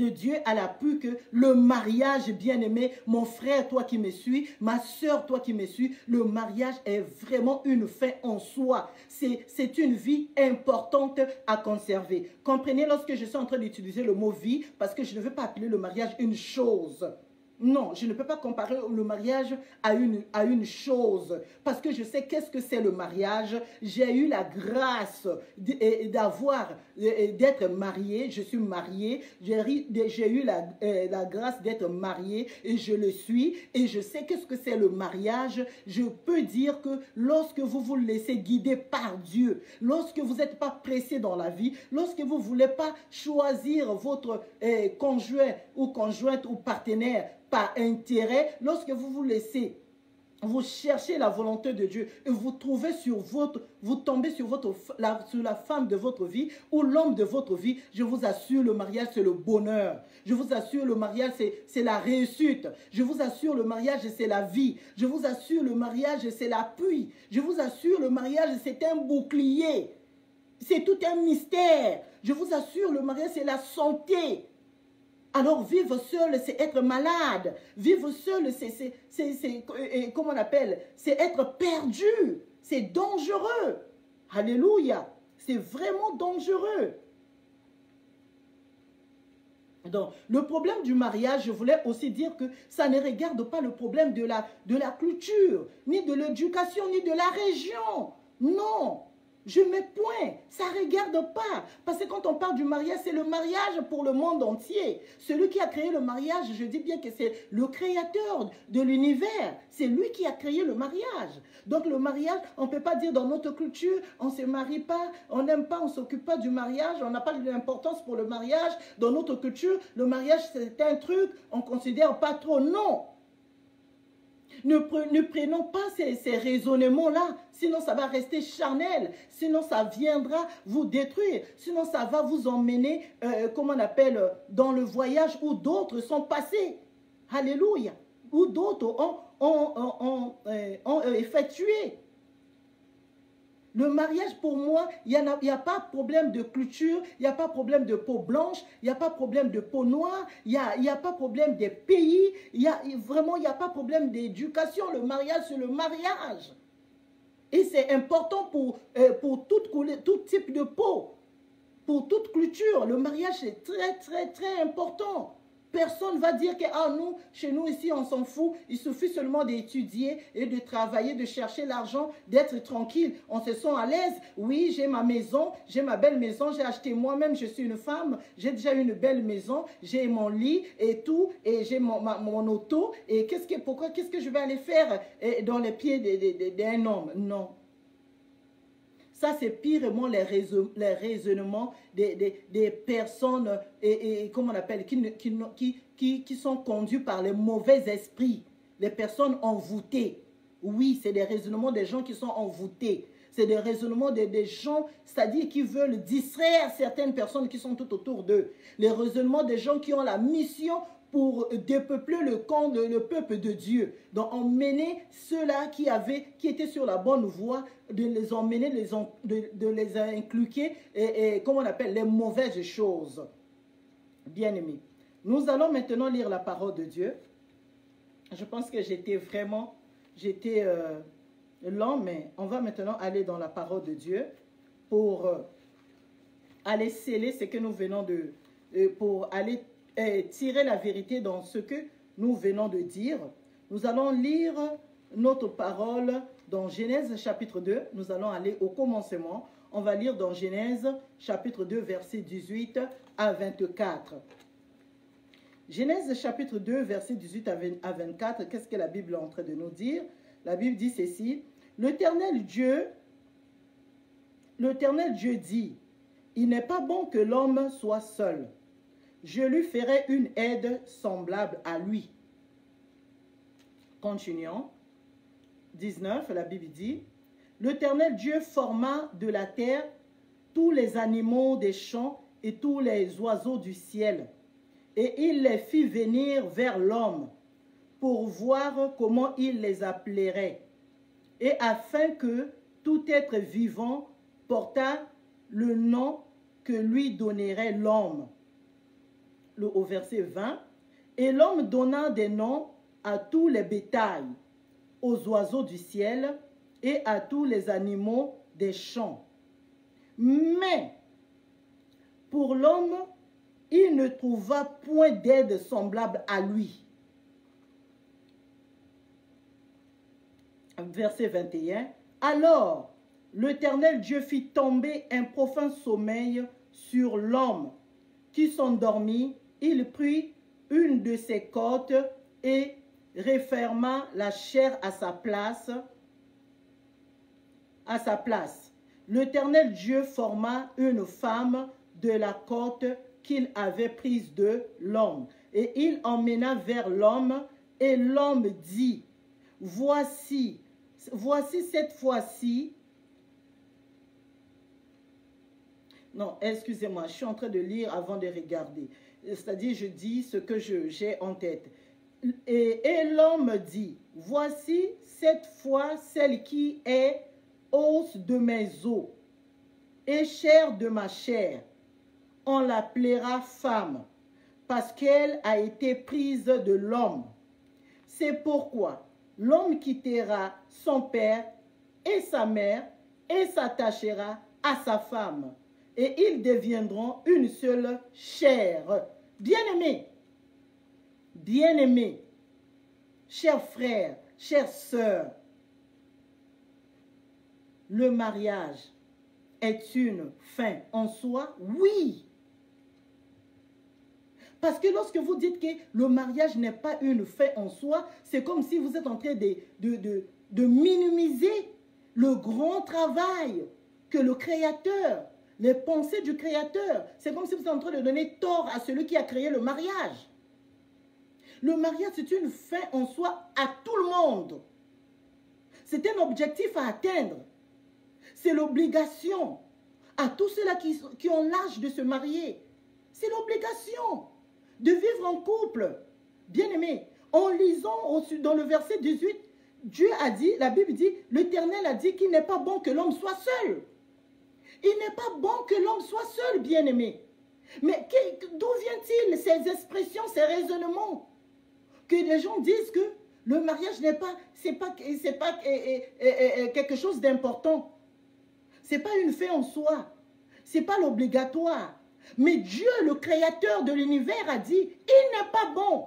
Dieu à l'appui que le mariage, bien-aimé, mon frère, toi qui me suis, ma soeur, toi qui me suis, le mariage est vraiment une fin en soi. C'est une vie importante à conserver. Comprenez lorsque je suis en train d'utiliser le mot vie, parce que je ne veux pas appeler le mariage une chose. Non, je ne peux pas comparer le mariage à une chose. Parce que je sais qu'est-ce que c'est le mariage. J'ai eu la grâce d'être mariée. Je suis mariée. J'ai eu la grâce d'être mariée et je le suis. Et je sais qu'est-ce que c'est le mariage. Je peux dire que lorsque vous vous laissez guider par Dieu, lorsque vous n'êtes pas pressé dans la vie, lorsque vous ne voulez pas choisir votre conjoint ou conjointe ou partenaire par intérêt, lorsque vous vous laissez, vous cherchez la volonté de Dieu et vous tombez sur la femme de votre vie ou l'homme de votre vie, je vous assure, le mariage, c'est le bonheur. Je vous assure, le mariage, c'est la réussite. Je vous assure, le mariage, c'est la vie. Je vous assure, le mariage, c'est l'appui. Je vous assure, le mariage, c'est un bouclier. C'est tout un mystère. Je vous assure, le mariage, c'est la santé. Alors, vivre seul, c'est être malade. Vivre seul, comment on appelle? C'est être perdu. C'est dangereux. Alléluia. C'est vraiment dangereux. Donc, le problème du mariage, je voulais aussi dire que ça ne regarde pas le problème de la culture, ni de l'éducation, ni de la région. Non. Je mets point, ça ne regarde pas. Parce que quand on parle du mariage, c'est le mariage pour le monde entier. Celui qui a créé le mariage, je dis bien que c'est le créateur de l'univers. C'est lui qui a créé le mariage. Donc le mariage, on ne peut pas dire dans notre culture, on ne se marie pas, on n'aime pas, on ne s'occupe pas du mariage, on n'a pas d'importance pour le mariage. Dans notre culture, le mariage c'est un truc, on ne considère pas trop. Non. Ne prenons pas ces raisonnements-là, sinon ça va rester charnel, sinon ça viendra vous détruire, sinon ça va vous emmener, comment on appelle, dans le voyage où d'autres sont passés. Alléluia. Où d'autres ont effectué. Le mariage, pour moi, il n'y a pas de problème de culture, il n'y a pas de problème de peau blanche, il n'y a pas de problème de peau noire, il n'y a pas de problème des pays, vraiment, il n'y a pas de problème d'éducation. Le mariage, c'est le mariage. Et c'est important pour tout type de peau, pour toute culture. Le mariage, c'est très important. Personne ne va dire que nous, chez nous ici, on s'en fout. Il suffit seulement d'étudier et de travailler, de chercher l'argent, d'être tranquille. On se sent à l'aise. Oui, j'ai ma maison, j'ai ma belle maison. J'ai acheté moi-même, je suis une femme. J'ai déjà une belle maison. J'ai mon lit et tout. Et j'ai mon auto. Et qu'est-ce que je vais aller faire dans les pieds d'un homme? Non. Ça, c'est purement les raisonnements des personnes, comment on appelle, qui sont conduits par les mauvais esprits, les personnes envoûtées. Oui, c'est des raisonnements des gens qui sont envoûtés. C'est des raisonnements des gens, c'est-à-dire qui veulent distraire certaines personnes qui sont tout autour d'eux. Les raisonnements des gens qui ont la mission pour dépeupler le peuple de Dieu. Donc, emmener ceux-là qui étaient sur la bonne voie, de les emmener, de les inculquer, comment on appelle, les mauvaises choses. Bien-aimés. Nous allons maintenant lire la parole de Dieu. Je pense que j'étais l'homme, mais on va maintenant aller dans la parole de Dieu pour aller sceller ce que nous venons pour aller tirer la vérité dans ce que nous venons de dire. Nous allons lire notre parole dans Genèse chapitre 2. Nous allons aller au commencement. On va lire dans Genèse chapitre 2, versets 18 à 24. Genèse chapitre 2, versets 18 à 24. Qu'est-ce que la Bible est en train de nous dire? La Bible dit ceci. L'Éternel Dieu dit, il n'est pas bon que l'homme soit seul. Je lui ferai une aide semblable à lui. Continuons. 19, la Bible dit, l'Éternel Dieu forma de la terre tous les animaux des champs et tous les oiseaux du ciel, et il les fit venir vers l'homme pour voir comment il les appellerait, et afin que tout être vivant portât le nom que lui donnerait l'homme. Au verset 20, et l'homme donna des noms à tous les bétails, aux oiseaux du ciel et à tous les animaux des champs. Mais pour l'homme, il ne trouva point d'aide semblable à lui. Verset 21. Alors, l'Éternel Dieu fit tomber un profond sommeil sur l'homme qui s'endormit. Il prit une de ses côtes et referma la chair à sa place. L'Éternel Dieu forma une femme de la côte qu'il avait prise de l'homme, et il emmena vers l'homme, et l'homme dit, voici cette fois-ci. Non, excusez-moi, je suis en train de lire avant de regarder. C'est-à-dire, je dis ce que j'ai en tête. Et l'homme dit, voici cette fois celle qui est os de mes os et chair de ma chair. On l'appellera femme, parce qu'elle a été prise de l'homme. C'est pourquoi l'homme quittera son père et sa mère et s'attachera à sa femme, et ils deviendront une seule chair. Bien-aimés, bien-aimés, chers frères, chères sœurs, le mariage est une fin en soi? Oui. Parce que lorsque vous dites que le mariage n'est pas une fin en soi, c'est comme si vous êtes en train de minimiser le grand travail que le Créateur, les pensées du Créateur, c'est comme si vous êtes en train de donner tort à celui qui a créé le mariage. Le mariage, c'est une fin en soi à tout le monde. C'est un objectif à atteindre. C'est l'obligation à tous ceux-là qui ont l'âge de se marier. C'est l'obligation de vivre en couple. Bien-aimé, en lisant dans le verset 18, Dieu a dit, la Bible dit, l'Éternel a dit qu'il n'est pas bon que l'homme soit seul. Il n'est pas bon que l'homme soit seul, bien-aimé. Mais d'où vient-il ces expressions, ces raisonnements? Que les gens disent que le mariage n'est pas, c'est pas quelque chose d'important. C'est pas une fin en soi. C'est pas l'obligatoire. Mais Dieu, le créateur de l'univers, a dit, il n'est pas bon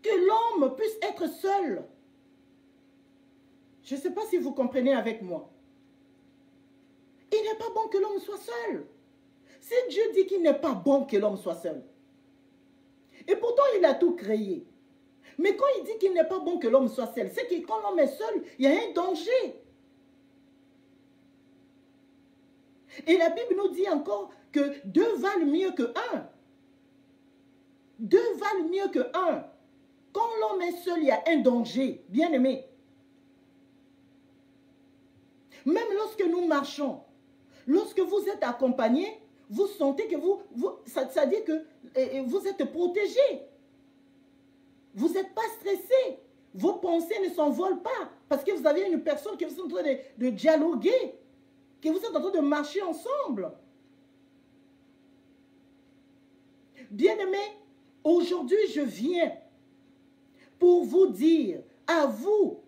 que l'homme puisse être seul. Je ne sais pas si vous comprenez avec moi. Il n'est pas bon que l'homme soit seul. Si Dieu dit qu'il n'est pas bon que l'homme soit seul, et pourtant il a tout créé, mais quand il dit qu'il n'est pas bon que l'homme soit seul, c'est que quand l'homme est seul, il y a un danger. Et la Bible nous dit encore que deux valent mieux que un. Deux valent mieux que un. Quand l'homme est seul, il y a un danger, bien aimé. Même lorsque nous marchons, lorsque vous êtes accompagné, vous sentez que ça dit que vous êtes protégé. Vous n'êtes pas stressé. Vos pensées ne s'envolent pas parce que vous avez une personne que vous êtes en train de dialoguer, que vous êtes en train de marcher ensemble. Bien-aimés, aujourd'hui je viens pour vous dire, à vous,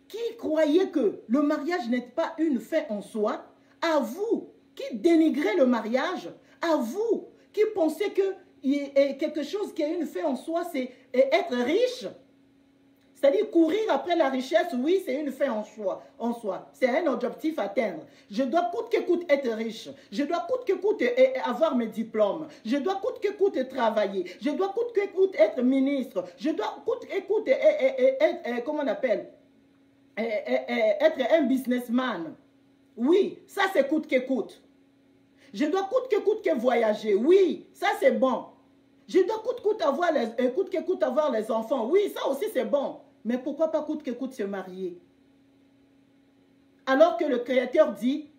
qui croyez que le mariage n'est pas une fin en soi, à vous qui dénigrez le mariage, à vous qui pensez que quelque chose qui est une fin en soi, c'est être riche, c'est-à-dire courir après la richesse, oui, c'est une fin en soi. C'est un objectif à atteindre. Je dois coûte que coûte être riche. Je dois coûte que coûte avoir mes diplômes. Je dois coûte que coûte travailler. Je dois coûte que coûte être ministre. Je dois coûte que coûte être, comment on appelle, être un businessman. Oui, ça c'est coûte que coûte. Je dois coûte que voyager. Oui, ça c'est bon. Je dois coûte que coûte avoir les enfants. Oui, ça aussi c'est bon. Mais pourquoi pas coûte que coûte se marier? Alors que le Créateur dit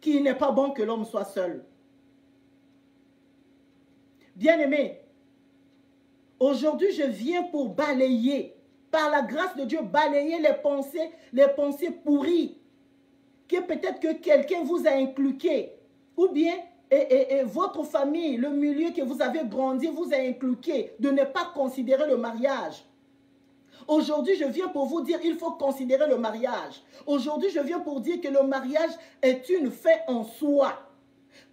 qu'il n'est pas bon que l'homme soit seul. Bien-aimé, aujourd'hui je viens pour balayer, par la grâce de Dieu, balayer les pensées pourries que peut-être que quelqu'un vous a inculquées, ou bien votre famille, le milieu que vous avez grandi vous a inculqué de ne pas considérer le mariage. Aujourd'hui, je viens pour vous dire qu'il faut considérer le mariage. Aujourd'hui, je viens pour dire que le mariage est une fin en soi.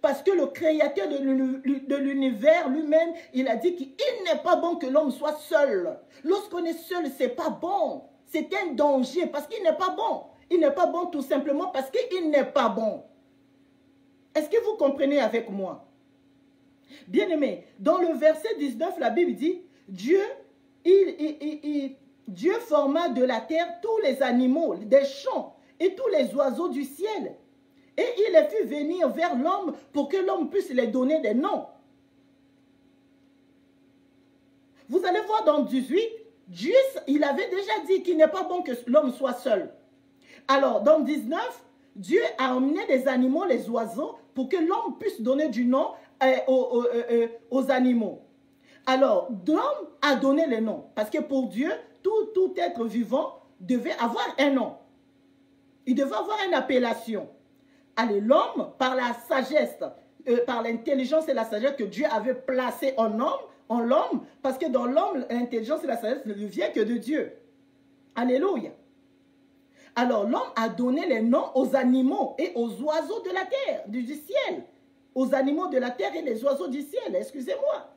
Parce que le Créateur de l'univers lui-même, il a dit qu'il n'est pas bon que l'homme soit seul. Lorsqu'on est seul, ce n'est pas bon. C'est un danger parce qu'il n'est pas bon. Il n'est pas bon tout simplement parce qu'il n'est pas bon. Est-ce que vous comprenez avec moi? Bien-aimé, dans le verset 19, la Bible dit, Dieu forma de la terre tous les animaux des champs et tous les oiseaux du ciel. Et il les fit venir vers l'homme pour que l'homme puisse les donner des noms. Vous allez voir dans 18, Dieu, il avait déjà dit qu'il n'est pas bon que l'homme soit seul. Alors, dans 19, Dieu a emmené des animaux, les oiseaux, pour que l'homme puisse donner du nom aux animaux. Alors, l'homme a donné les noms. Parce que pour Dieu, tout être vivant devait avoir un nom. Il devait avoir une appellation. Allez, l'homme, par la sagesse, par l'intelligence et la sagesse que Dieu avait placée en l'homme, parce que dans l'homme, l'intelligence et la sagesse ne vient que de Dieu. Alléluia. Alors, l'homme a donné les noms aux animaux et aux oiseaux de la terre, du ciel. Aux animaux de la terre et les oiseaux du ciel, excusez-moi.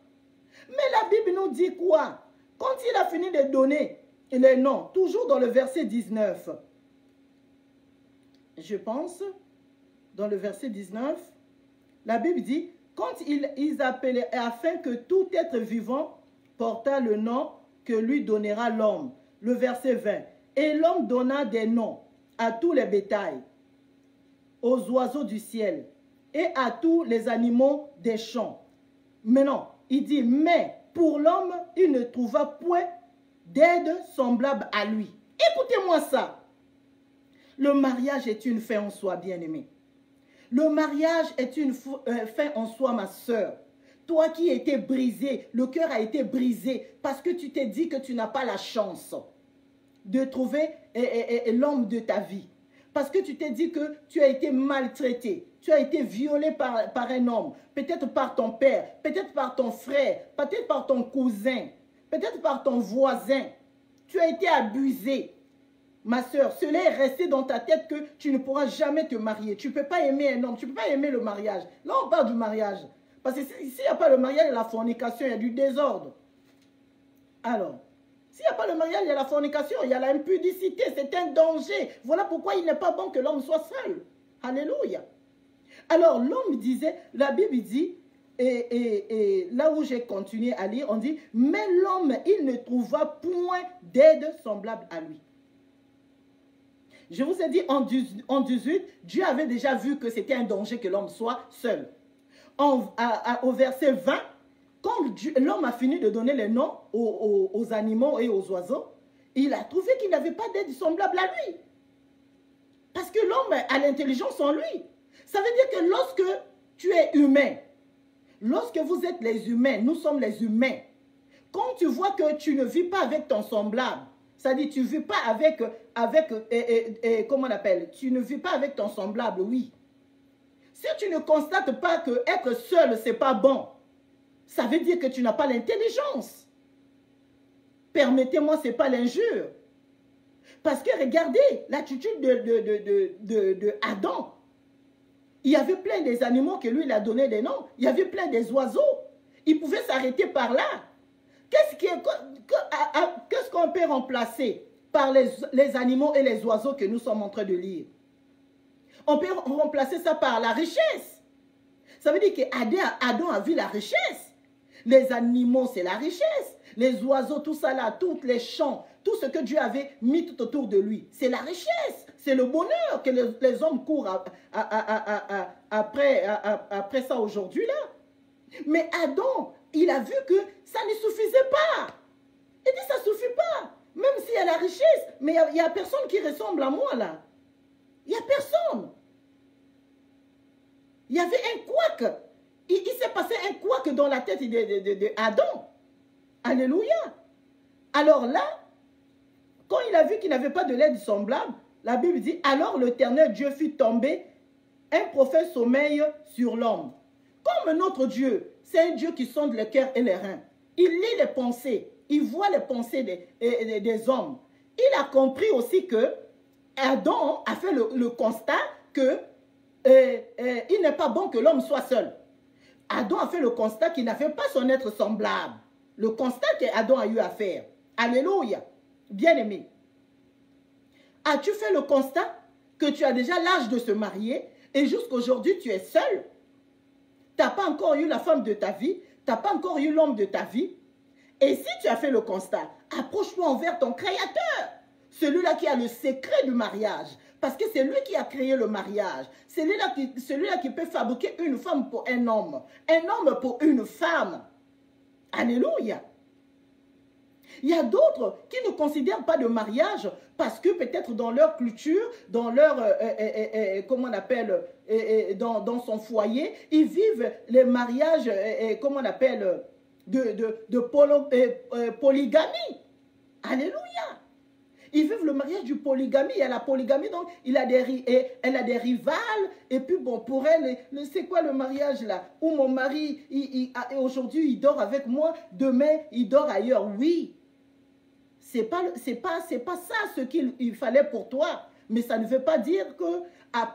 Mais la Bible nous dit quoi? Quand il a fini de donner les noms, toujours dans le verset 19, je pense, dans le verset 19, la Bible dit, quand ils appelaient, afin que tout être vivant porta le nom que lui donnera l'homme. Le verset 20, et l'homme donna des noms à tous les bétails, aux oiseaux du ciel et à tous les animaux des champs. Maintenant, il dit, mais pour l'homme, il ne trouva point d'aide semblable à lui. Écoutez-moi ça. Le mariage est une fin en soi, bien-aimé. Le mariage est une fin en soi, ma soeur. Toi qui as été brisé, le cœur a été brisé parce que tu t'es dit que tu n'as pas la chance de trouver l'homme de ta vie. Parce que tu t'es dit que tu as été maltraité, tu as été violé par un homme, peut-être par ton père, peut-être par ton frère, peut-être par ton cousin, peut-être par ton voisin. Tu as été abusé. Ma soeur, cela est resté dans ta tête que tu ne pourras jamais te marier. Tu ne peux pas aimer un homme, tu ne peux pas aimer le mariage. Là, on parle du mariage. Parce que s'il n'y a pas le mariage, il y a la fornication, il y a du désordre. Alors, s'il n'y a pas le mariage, il y a la fornication, il y a l'impudicité, c'est un danger. Voilà pourquoi il n'est pas bon que l'homme soit seul. Alléluia. Alors, l'homme disait, la Bible dit, et là où j'ai continué à lire, on dit, mais l'homme, il ne trouva point d'aide semblable à lui. Je vous ai dit, en 18, Dieu avait déjà vu que c'était un danger que l'homme soit seul. Au verset 20, quand l'homme a fini de donner les noms aux animaux et aux oiseaux, il a trouvé qu'il n'avait pas d'aide semblable à lui. Parce que l'homme a l'intelligence en lui. Ça veut dire que lorsque tu es humain, lorsque vous êtes les humains, nous sommes les humains, quand tu vois que tu ne vis pas avec ton semblable, c'est-à-dire tu ne vis pas comment on appelle, tu ne vis pas avec ton semblable, oui. Si tu ne constates pas que être seul, ce n'est pas bon, ça veut dire que tu n'as pas l'intelligence. Permettez-moi, ce n'est pas l'injure. Parce que regardez l'attitude de Adam. Il y avait plein des animaux que lui, il a donné des noms. Il y avait plein des oiseaux. Il pouvait s'arrêter par là. Qu'est-ce qu'on peut remplacer par les animaux et les oiseaux que nous sommes en train de lire? On peut remplacer ça par la richesse. Ça veut dire qu'Adam a vu la richesse. Les animaux, c'est la richesse. Les oiseaux, tout ça là, tous les champs, tout ce que Dieu avait mis tout autour de lui, c'est la richesse. C'est le bonheur que les hommes courent après ça aujourd'hui là. Mais Adam, il a vu que ça ne suffisait pas. Il dit ça ne suffit pas. Même s'il y a la richesse, mais il n'y a personne qui ressemble à moi là. Il n'y a personne. Il y avait un couac. Il s'est passé un couac dans la tête d'Adam. Alléluia. Alors là, quand il a vu qu'il n'avait pas de l'aide semblable, la Bible dit, alors l'Éternel Dieu fit tomber un profond sommeil sur l'homme. Comme notre Dieu, c'est un Dieu qui sonde le cœur et les reins. Il lit les pensées, il voit les pensées des hommes. Il a compris aussi que Adam a fait le constat que il n'est pas bon que l'homme soit seul. Adam a fait le constat qu'il n'avait pas son être semblable. Le constat qu'Adam a eu à faire. Alléluia. Bien-aimé. As-tu fait le constat que tu as déjà l'âge de se marier et jusqu'aujourd'hui tu es seul? Tu n'as pas encore eu la femme de ta vie, tu n'as pas encore eu l'homme de ta vie. Et si tu as fait le constat, approche-toi envers ton Créateur, celui-là qui a le secret du mariage. Parce que c'est lui qui a créé le mariage. C'est celui-là qui peut fabriquer une femme pour un homme pour une femme. Alléluia. Il y a d'autres qui ne considèrent pas de mariage parce que peut-être dans leur culture, dans leur, comment on appelle, dans son foyer, ils vivent les mariages, comment on appelle, polygamie. Alléluia. Ils vivent le mariage du polygamie. Il y a la polygamie, donc elle a des rivales. Et puis bon, pour elle, c'est quoi le mariage là? Où mon mari, aujourd'hui, il dort avec moi, demain, il dort ailleurs. Oui, c'est pas ça ce qu'il fallait pour toi. Mais ça ne veut pas dire que,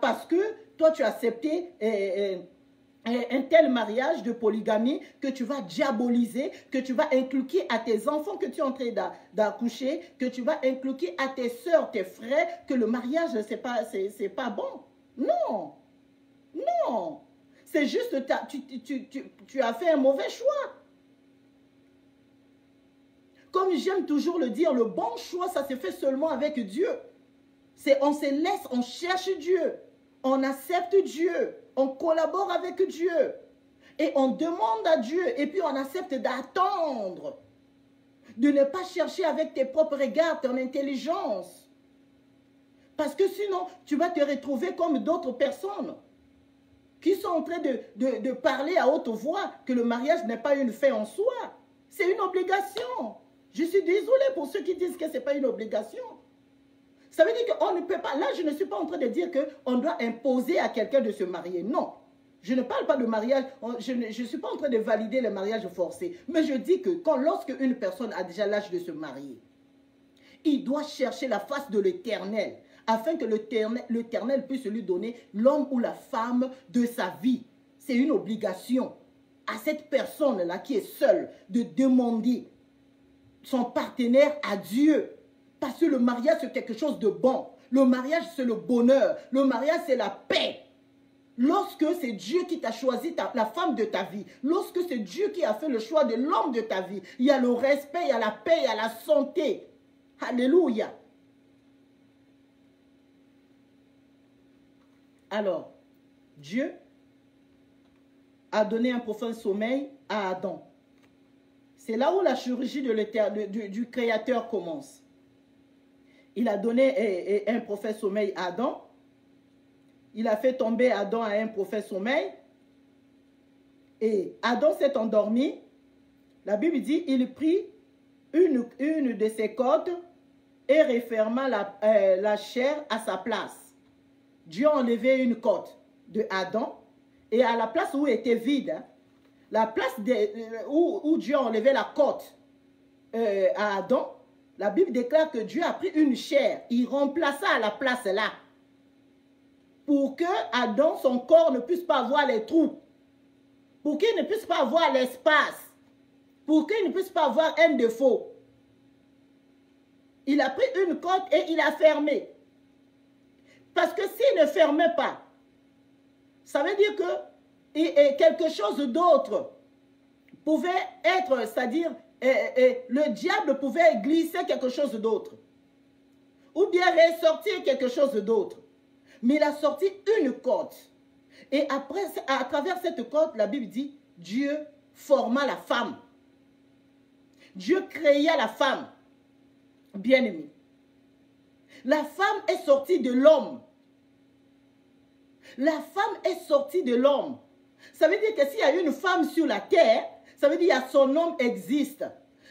parce que toi, tu as accepté un tel mariage de polygamie que tu vas diaboliser, que tu vas inculquer à tes enfants que tu es en train d'accoucher, que tu vas inculquer à tes soeurs, tes frères, que le mariage, c'est pas bon. Non. Non. C'est juste, tu as fait un mauvais choix. Comme j'aime toujours le dire, le bon choix, ça se fait seulement avec Dieu. On se laisse, on cherche Dieu. On accepte Dieu. On collabore avec Dieu. Et on demande à Dieu. Et puis on accepte d'attendre. De ne pas chercher avec tes propres regards, ton intelligence. Parce que sinon, tu vas te retrouver comme d'autres personnes qui sont en train de parler à haute voix que le mariage n'est pas une fin en soi. C'est une obligation. Je suis désolée pour ceux qui disent que ce n'est pas une obligation. Ça veut dire qu'on ne peut pas... Là, je ne suis pas en train de dire qu'on doit imposer à quelqu'un de se marier. Non. Je ne parle pas de mariage. Je ne suis pas en train de valider le mariage forcé. Mais je dis que lorsque une personne a déjà l'âge de se marier, il doit chercher la face de l'Éternel afin que l'Éternel puisse lui donner l'homme ou la femme de sa vie. C'est une obligation à cette personne-là qui est seule de demander son partenaire à Dieu. Parce que le mariage, c'est quelque chose de bon. Le mariage, c'est le bonheur. Le mariage, c'est la paix. Lorsque c'est Dieu qui t'a choisi la femme de ta vie, lorsque c'est Dieu qui a fait le choix de l'homme de ta vie, il y a le respect, il y a la paix, il y a la santé. Alléluia. Alors, Dieu a donné un profond sommeil à Adam. C'est là où la chirurgie du Créateur commence. Il a donné un profond sommeil à Adam. Il a fait tomber Adam à un profond sommeil. Et Adam s'est endormi. La Bible dit, il prit une de ses côtes et referma la chair à sa place. Dieu a enlevé une côte de Adam. Et à la place où était vide, la place où Dieu a enlevé la côte à Adam, la Bible déclare que Dieu a pris une chair. Il remplaça à la place là. Pour que Adam, son corps ne puisse pas avoir les trous. Pour qu'il ne puisse pas avoir l'espace. Pour qu'il ne puisse pas avoir un défaut. Il a pris une côte et il a fermé. Parce que s'il ne fermait pas, ça veut dire que quelque chose d'autre pouvait être, c'est-à-dire le diable pouvait glisser quelque chose d'autre. Ou bien ressortir quelque chose d'autre. Mais il a sorti une côte. Et après, à travers cette côte, la Bible dit, Dieu forma la femme. Dieu créa la femme. Bien-aimé. La femme est sortie de l'homme. La femme est sortie de l'homme. Ça veut dire que s'il y a une femme sur la terre, ça veut dire que son homme existe.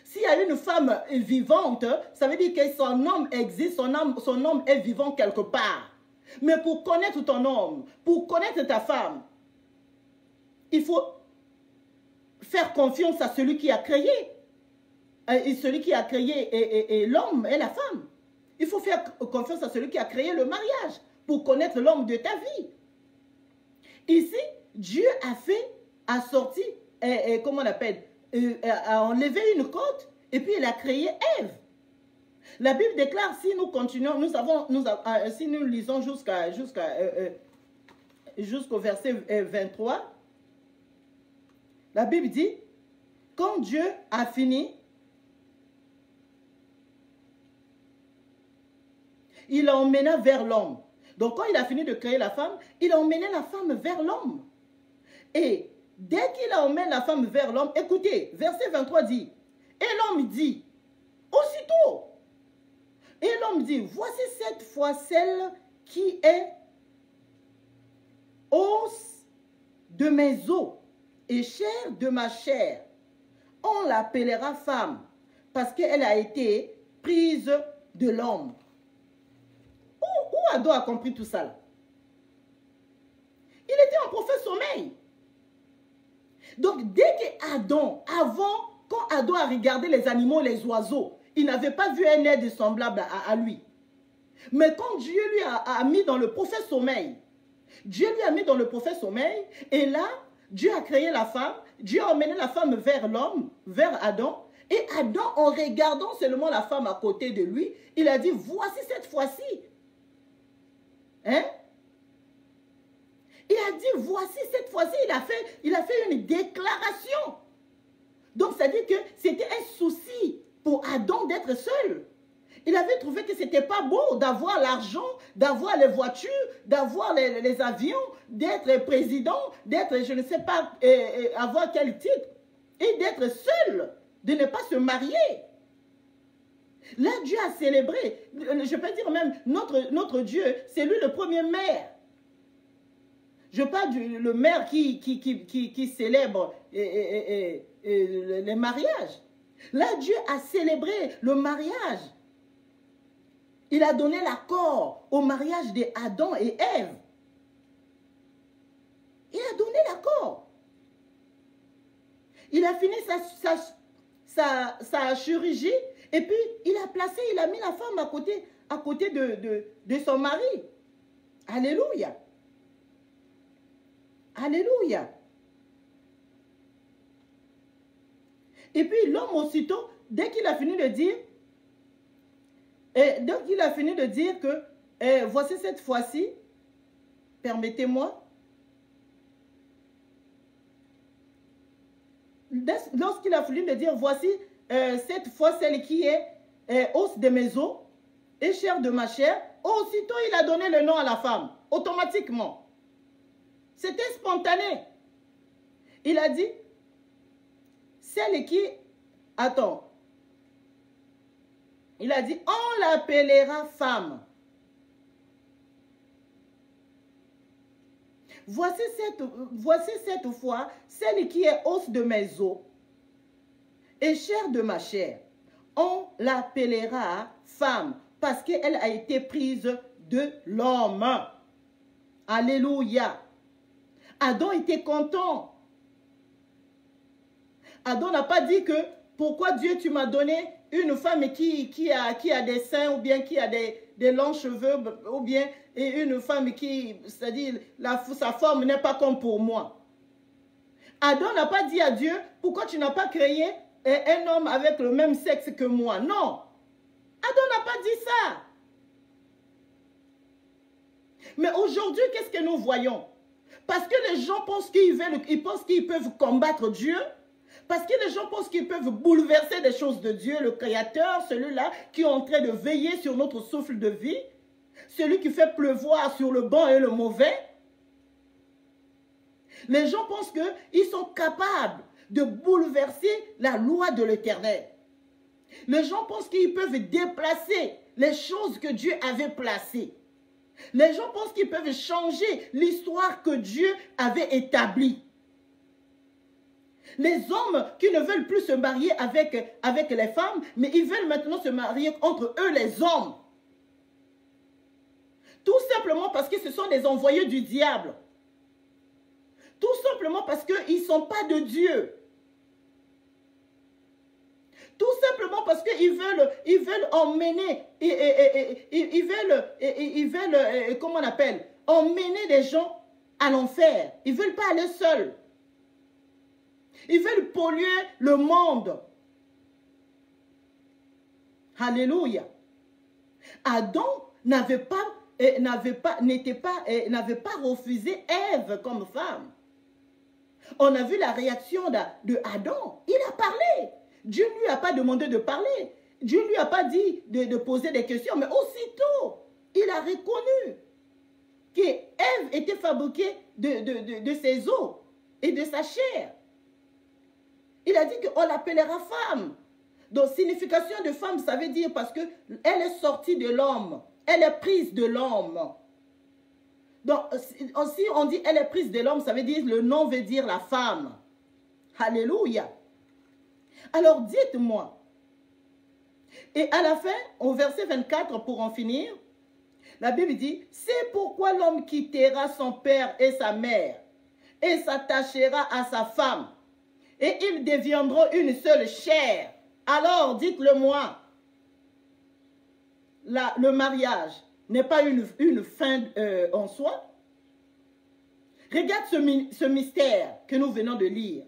S'il y a une femme vivante, ça veut dire que son homme existe, son homme est vivant quelque part. Mais pour connaître ton homme, pour connaître ta femme, il faut faire confiance à celui qui a créé. Et celui qui a créé l'homme et la femme. Il faut faire confiance à celui qui a créé le mariage pour connaître l'homme de ta vie. Ici, Dieu a sorti, comment on appelle, a enlevé une côte et puis il a créé Ève. La Bible déclare, si nous continuons, si nous lisons jusqu'au verset 23, la Bible dit, quand Dieu a fini, il l'emmena vers l'homme. Donc quand il a fini de créer la femme, il a emmené la femme vers l'homme. Et dès qu'il a emmené la femme vers l'homme, écoutez, verset 23 dit, et l'homme dit, aussitôt, et l'homme dit, voici cette fois celle qui est os de mes os et chair de ma chair. On l'appellera femme parce qu'elle a été prise de l'homme. Où Adam a compris tout ça là? Il était en profond sommeil. Donc dès qu'Adam, quand Adam a regardé les animaux, les oiseaux, il n'avait pas vu un être semblable à lui. Mais quand Dieu lui a mis dans le profond sommeil, Dieu lui a mis dans le profond sommeil, et là, Dieu a créé la femme, Dieu a emmené la femme vers l'homme, vers Adam, et Adam, en regardant seulement la femme à côté de lui, il a dit, voici cette fois-ci. Hein? Il a dit, voici cette fois-ci, il a fait une déclaration. Donc, ça dit que c'était un souci pour Adam d'être seul. Il avait trouvé que ce n'était pas beau d'avoir l'argent, d'avoir les voitures, d'avoir les avions, d'être président, d'être, je ne sais pas, avoir quel titre, et d'être seul, de ne pas se marier. Là, Dieu a célébré, je peux dire même, notre Dieu, c'est lui le premier maire. Je parle le maire qui célèbre les mariages. Là, Dieu a célébré le mariage. Il a donné l'accord au mariage d'Adam et Ève. Il a donné l'accord. Il a fini sa chirurgie et puis il a mis la femme à côté de son mari. Alléluia. Alléluia. Et puis l'homme aussitôt, dès qu'il a fini de dire, que voici cette fois-ci, permettez-moi, lorsqu'il a fini de dire, voici cette fois celle qui est os de mes os et chair de ma chair, aussitôt il a donné le nom à la femme, automatiquement. C'était spontané. Il a dit, celle qui, attends, il a dit, on l'appellera femme. Voici cette fois, celle qui est os de mes os et chair de ma chair. On l'appellera femme parce qu'elle a été prise de l'homme. Alléluia. Adam était content. Adam n'a pas dit que, pourquoi Dieu tu m'as donné une femme qui a des seins ou bien qui a des longs cheveux ou bien une femme qui, c'est-à-dire, sa forme n'est pas comme pour moi. Adam n'a pas dit à Dieu, pourquoi tu n'as pas créé un homme avec le même sexe que moi? Non. Adam n'a pas dit ça. Mais aujourd'hui, qu'est-ce que nous voyons? Parce que les gens pensent qu'ils peuvent combattre Dieu. Parce que les gens pensent qu'ils peuvent bouleverser des choses de Dieu, le Créateur, celui-là qui est en train de veiller sur notre souffle de vie, celui qui fait pleuvoir sur le bon et le mauvais. Les gens pensent qu'ils sont capables de bouleverser la loi de l'Éternel. Les gens pensent qu'ils peuvent déplacer les choses que Dieu avait placées. Les gens pensent qu'ils peuvent changer l'histoire que Dieu avait établie. Les hommes qui ne veulent plus se marier avec les femmes, mais ils veulent maintenant se marier entre eux les hommes. Tout simplement parce que ce sont des envoyés du diable. Tout simplement parce qu'ils ne sont pas de Dieu. Tout simplement parce qu'ils veulent emmener, ils veulent, comment on appelle, emmener des gens à l'enfer. Ils ne veulent pas aller seuls. Ils veulent polluer le monde. Alléluia. Adam n'avait pas refusé Ève comme femme. On a vu la réaction de Adam. Il a parlé. Dieu ne lui a pas demandé de parler. Dieu ne lui a pas dit de poser des questions. Mais aussitôt, il a reconnu qu'Ève était fabriquée de ses os et de sa chair. Il a dit qu'on l'appellera femme. Donc, signification de femme, ça veut dire parce qu'elle est sortie de l'homme. Elle est prise de l'homme. Donc, si on dit elle est prise de l'homme, ça veut dire le nom veut dire la femme. Alléluia. Alors, dites-moi. Et à la fin, au verset 24, pour en finir, la Bible dit, c'est pourquoi l'homme quittera son père et sa mère et s'attachera à sa femme. Et ils deviendront une seule chair. Alors, dites-le-moi, le mariage n'est pas une fin en soi. Regarde ce mystère que nous venons de lire.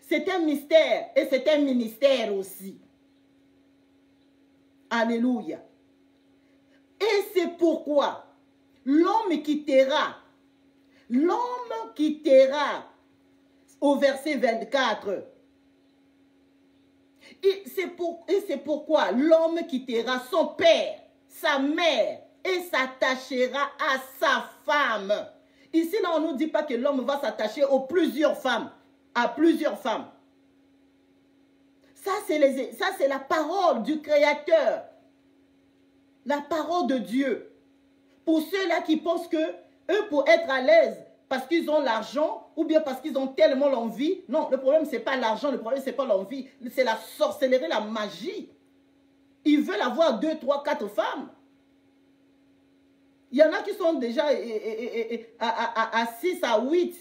C'est un mystère et c'est un ministère aussi. Alléluia. Et c'est pourquoi l'homme quittera, au verset 24. Et c'est pourquoi l'homme quittera son père, sa mère et s'attachera à sa femme. Ici, là, on ne nous dit pas que l'homme va s'attacher à plusieurs femmes. Ça, c'est la parole du Créateur. La parole de Dieu. Pour ceux-là qui pensent que eux, pour être à l'aise, parce qu'ils ont l'argent, ou bien parce qu'ils ont tellement l'envie. Non, le problème, ce n'est pas l'argent, le problème, ce n'est pas l'envie. C'est la sorcellerie, la magie. Ils veulent avoir 2, 3, 4 femmes. Il y en a qui sont déjà à 6, à 8.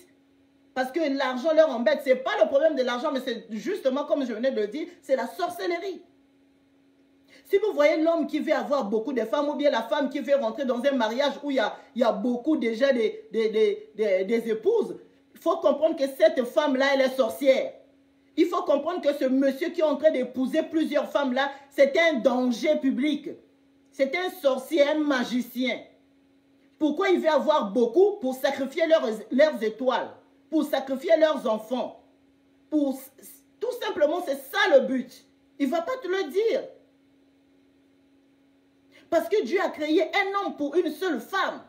Parce que l'argent leur embête. Ce n'est pas le problème de l'argent, mais c'est justement, comme je venais de le dire, c'est la sorcellerie. Si vous voyez l'homme qui veut avoir beaucoup de femmes ou bien la femme qui veut rentrer dans un mariage où il y a beaucoup déjà des épouses, il faut comprendre que cette femme-là, elle est sorcière. Il faut comprendre que ce monsieur qui est en train d'épouser plusieurs femmes-là, c'est un danger public. C'est un sorcier, un magicien. Pourquoi il veut avoir beaucoup? Pour sacrifier leurs étoiles, pour sacrifier leurs enfants. Tout simplement, c'est ça le but. Il ne va pas te le dire. Parce que Dieu a créé un homme pour une seule femme.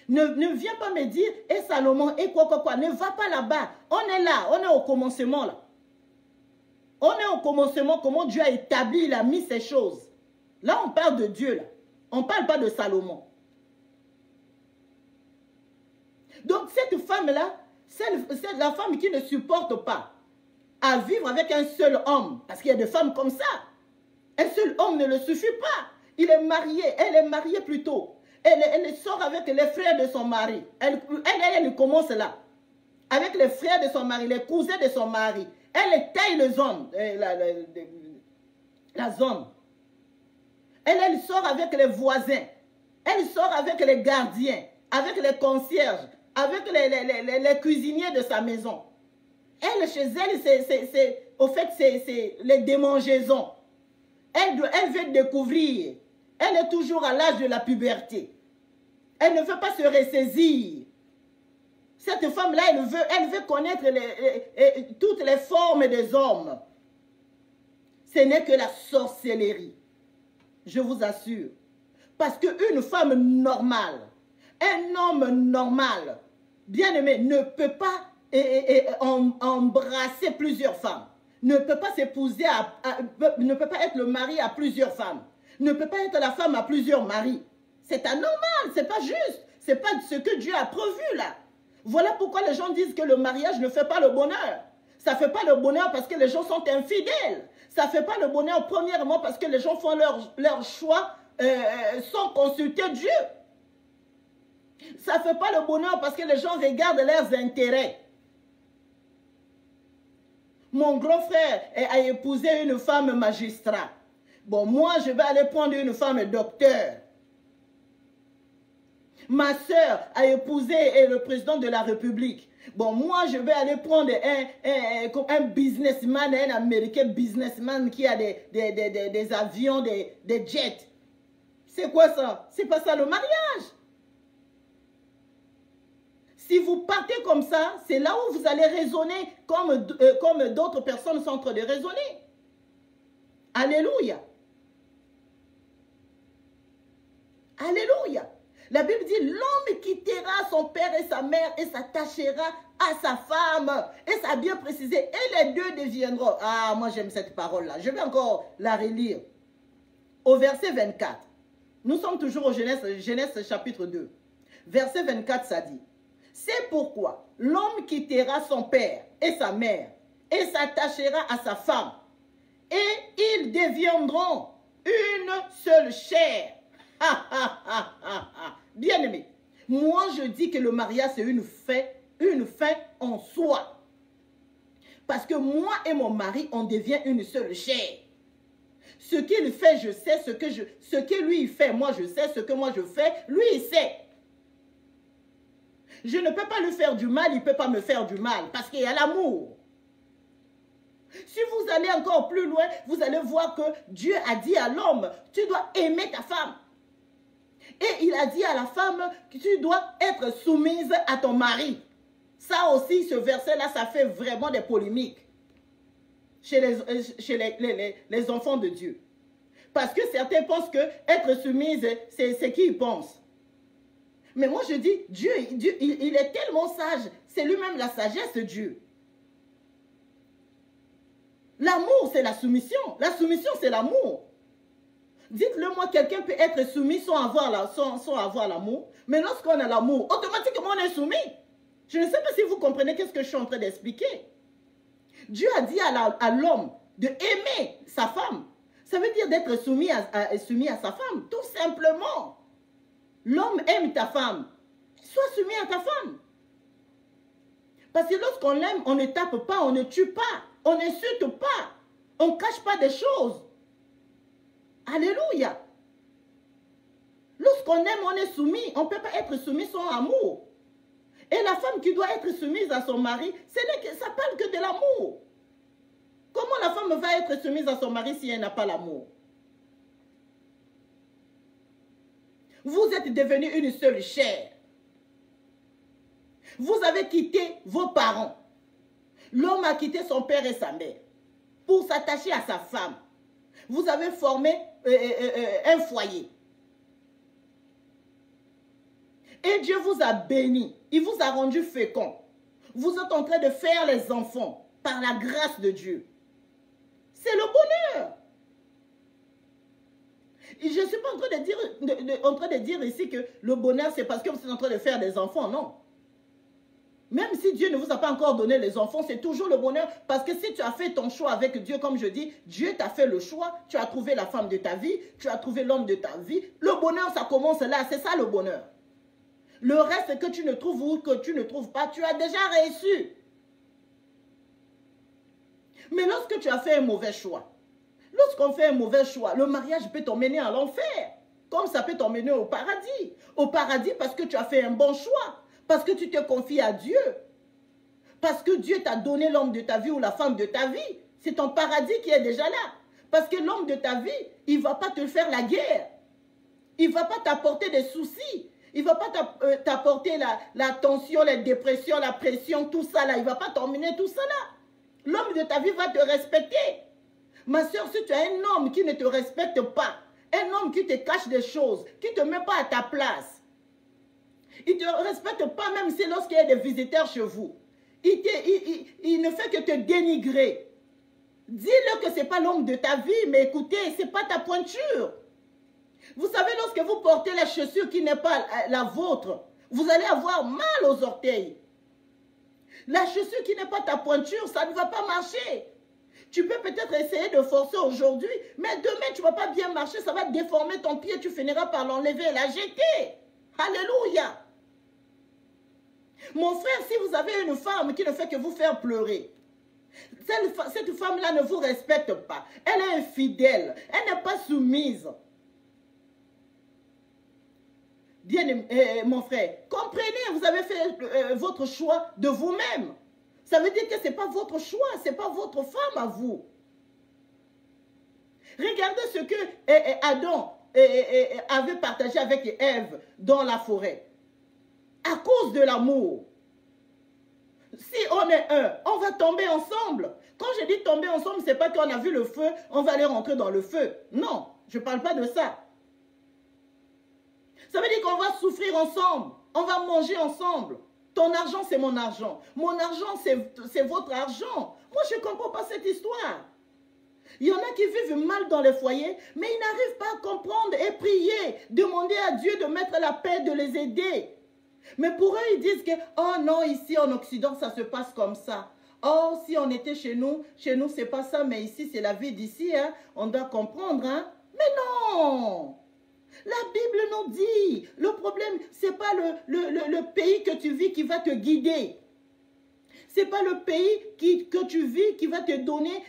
Ne viens pas me dire, et Salomon, et quoi. Ne va pas là-bas. On est là, on est au commencement là. On est au commencement, comment Dieu a établi, il a mis ces choses. Là, on parle de Dieu là. On ne parle pas de Salomon. Donc, cette femme-là, c'est la femme qui ne supporte pas à vivre avec un seul homme. Parce qu'il y a des femmes comme ça. Un seul homme ne le suffit pas. Il est marié, elle est mariée plutôt. Elle sort avec les frères de son mari. Elle commence là. Avec les frères de son mari, les cousins de son mari. Elle taille les hommes. la zone. Elle sort avec les voisins. Elle sort avec les gardiens, avec les concierges, avec les cuisiniers de sa maison. Elle, chez elle, au fait, c'est les démangeaisons. Elle veut découvrir. Elle est toujours à l'âge de la puberté. Elle ne veut pas se ressaisir. Cette femme-là, elle veut connaître toutes les formes des hommes. Ce n'est que la sorcellerie. Je vous assure. Parce qu'une femme normale, un homme normal, bien aimé, ne peut pas embrasser plusieurs femmes. Ne peut pas s'épouser, ne peut pas être le mari à plusieurs femmes. Ne peut pas être la femme à plusieurs maris. C'est anormal, c'est pas juste. C'est pas ce que Dieu a prévu là. Voilà pourquoi les gens disent que le mariage ne fait pas le bonheur. Ça ne fait pas le bonheur parce que les gens sont infidèles. Ça ne fait pas le bonheur premièrement parce que les gens font leur choix sans consulter Dieu. Ça ne fait pas le bonheur parce que les gens regardent leurs intérêts. Mon grand frère a épousé une femme magistrat. Bon, moi, je vais aller prendre une femme docteur. Ma soeur a épousé le président de la République. Bon, moi, je vais aller prendre un businessman, un américain businessman qui a des avions, des jets. C'est quoi ça? C'est pas ça le mariage. Si vous partez comme ça, c'est là où vous allez raisonner comme d'autres personnes sont en train de raisonner. Alléluia. Alléluia. La Bible dit, l'homme quittera son père et sa mère et s'attachera à sa femme. Et ça a bien précisé. Et les deux deviendront. Ah, moi j'aime cette parole-là. Je vais encore la relire. Au verset 24. Nous sommes toujours au Genèse chapitre 2. Verset 24, ça dit. C'est pourquoi l'homme quittera son père et sa mère et s'attachera à sa femme. Et ils deviendront une seule chair. Bien aimé, moi je dis que le mariage c'est une fin en soi. Parce que moi et mon mari, on devient une seule chair. Ce qu'il fait, je sais. Ce que lui fait, moi je sais. Ce que moi je fais, lui il sait. Je ne peux pas lui faire du mal, il ne peut pas me faire du mal. Parce qu'il y a l'amour. Si vous allez encore plus loin, vous allez voir que Dieu a dit à l'homme, tu dois aimer ta femme. Et il a dit à la femme que tu dois être soumise à ton mari. Ça aussi, ce verset-là, ça fait vraiment des polémiques chez les enfants de Dieu. Parce que certains pensent que être soumise, c'est ce qu'ils pensent. Mais moi, je dis, Dieu, il est tellement sage. C'est lui-même la sagesse de Dieu. L'amour, c'est la soumission. La soumission, c'est l'amour. Dites-le moi, quelqu'un peut être soumis sans avoir l'amour. Mais lorsqu'on a l'amour, automatiquement on est soumis. Je ne sais pas si vous comprenez qu'est-ce que je suis en train d'expliquer. Dieu a dit à l'homme de aimer sa femme. Ça veut dire d'être soumis à sa femme, tout simplement. L'homme aime ta femme. Sois soumis à ta femme. Parce que lorsqu'on l'aime, on ne tape pas, on ne tue pas, on n'insulte pas, on ne cache pas des choses. Alléluia. Lorsqu'on aime, on est soumis. On ne peut pas être soumis sans amour. Et la femme qui doit être soumise à son mari, ça parle que de l'amour. Comment la femme va être soumise à son mari si elle n'a pas l'amour? Vous êtes devenus une seule chair. Vous avez quitté vos parents. L'homme a quitté son père et sa mère pour s'attacher à sa femme. Vous avez formé un foyer. Et Dieu vous a béni. Il vous a rendu fécond. Vous êtes en train de faire les enfants par la grâce de Dieu. C'est le bonheur. Et je ne suis pas en train de dire ici que le bonheur, c'est parce que vous êtes en train de faire des enfants. Non. Même si Dieu ne vous a pas encore donné les enfants, c'est toujours le bonheur. Parce que si tu as fait ton choix avec Dieu, comme je dis, Dieu t'a fait le choix. Tu as trouvé la femme de ta vie. Tu as trouvé l'homme de ta vie. Le bonheur, ça commence là. C'est ça le bonheur. Le reste que tu ne trouves ou que tu ne trouves pas, tu as déjà reçu. Mais lorsque tu as fait un mauvais choix, Lorsqu'on fait un mauvais choix, le mariage peut t'emmener à l'enfer. Comme ça peut t'emmener au paradis. Au paradis parce que tu as fait un bon choix. Parce que tu te confies à Dieu. Parce que Dieu t'a donné l'homme de ta vie ou la femme de ta vie. C'est ton paradis qui est déjà là. Parce que l'homme de ta vie, il ne va pas te faire la guerre. Il ne va pas t'apporter des soucis. Il ne va pas t'apporter la tension, la dépression, la pression, tout ça là. Il ne va pas t'emmener tout ça là. L'homme de ta vie va te respecter. Ma soeur, si tu as un homme qui ne te respecte pas, un homme qui te cache des choses, qui ne te met pas à ta place, il ne te respecte pas même si lorsqu'il y a des visiteurs chez vous, il ne fait que te dénigrer. Dis-le que ce n'est pas l'homme de ta vie, mais écoutez, ce n'est pas ta pointure. Vous savez, lorsque vous portez la chaussure qui n'est pas la vôtre, vous allez avoir mal aux orteils. La chaussure qui n'est pas ta pointure, ça ne va pas marcher. Tu peux peut-être essayer de forcer aujourd'hui, mais demain, tu ne vas pas bien marcher, ça va déformer ton pied, tu finiras par l'enlever et la jeter. Alléluia. Mon frère, si vous avez une femme qui ne fait que vous faire pleurer, cette femme-là ne vous respecte pas. Elle est infidèle, elle n'est pas soumise. Bien, mon frère, comprenez, vous avez fait votre choix de vous-même. Ça veut dire que ce n'est pas votre choix, ce n'est pas votre femme à vous. Regardez ce que Adam avait partagé avec Ève dans la forêt. À cause de l'amour. Si on est un, on va tomber ensemble. Quand je dis tomber ensemble, ce n'est pas qu'on a vu le feu, on va aller rentrer dans le feu. Non, je ne parle pas de ça. Ça veut dire qu'on va souffrir ensemble. On va manger ensemble. Ton argent, c'est mon argent. Mon argent, c'est votre argent. Moi, je ne comprends pas cette histoire. Il y en a qui vivent mal dans les foyers, mais ils n'arrivent pas à comprendre et prier, demander à Dieu de mettre la paix, de les aider. Mais pour eux, ils disent que, oh non, ici en Occident, ça se passe comme ça. Oh, si on était chez nous, c'est pas ça, mais ici, c'est la vie d'ici, hein. On doit comprendre, hein. Mais non! La Bible nous dit, le problème, ce n'est pas le pays que tu vis qui va te guider. Ce n'est pas le pays que tu vis qui va te donner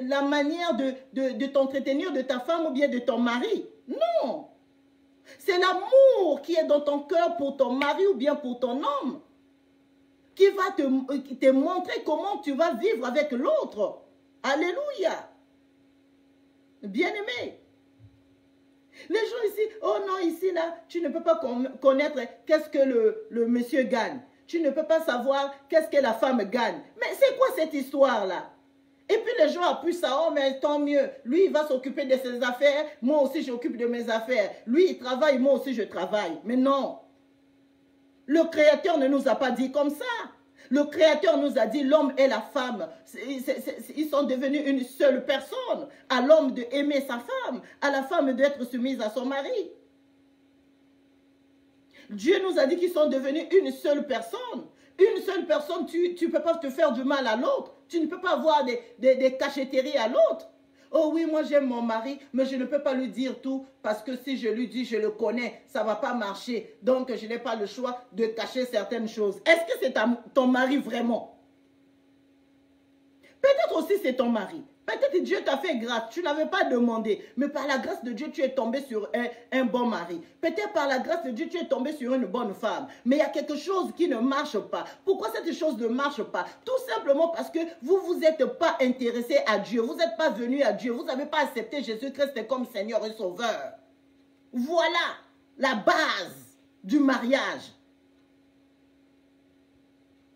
la manière de t'entretenir de ta femme ou bien de ton mari. Non. C'est l'amour qui est dans ton cœur pour ton mari ou bien pour ton homme qui va te montrer comment tu vas vivre avec l'autre. Alléluia. Bien-aimé. Les gens ici, oh non, ici, là, tu ne peux pas connaître qu'est-ce que le monsieur gagne. Tu ne peux pas savoir qu'est-ce que la femme gagne. Mais c'est quoi cette histoire-là? Et puis les gens appuient ça, oh mais tant mieux. Lui, il va s'occuper de ses affaires, moi aussi j'occupe de mes affaires. Lui, il travaille, moi aussi je travaille. Mais non. Le Créateur ne nous a pas dit comme ça. Le Créateur nous a dit l'homme et la femme, ils sont devenus une seule personne. À l'homme de aimer sa femme, à la femme d'être soumise à son mari. Dieu nous a dit qu'ils sont devenus une seule personne. Une seule personne, tu ne peux pas te faire du mal à l'autre. Tu ne peux pas avoir des cachotteries à l'autre. Oh oui, moi j'aime mon mari, mais je ne peux pas lui dire tout parce que si je lui dis, je le connais, ça ne va pas marcher. Donc je n'ai pas le choix de cacher certaines choses. Est-ce que c'est ton mari vraiment? Peut-être aussi c'est ton mari. Peut-être Dieu t'a fait grâce, tu ne l'avais pas demandé. Mais par la grâce de Dieu, tu es tombé sur un bon mari. Peut-être par la grâce de Dieu, tu es tombé sur une bonne femme. Mais il y a quelque chose qui ne marche pas. Pourquoi cette chose ne marche pas? Tout simplement parce que vous ne vous êtes pas intéressé à Dieu. Vous n'êtes pas venu à Dieu. Vous n'avez pas accepté Jésus-Christ comme Seigneur et Sauveur. Voilà la base du mariage.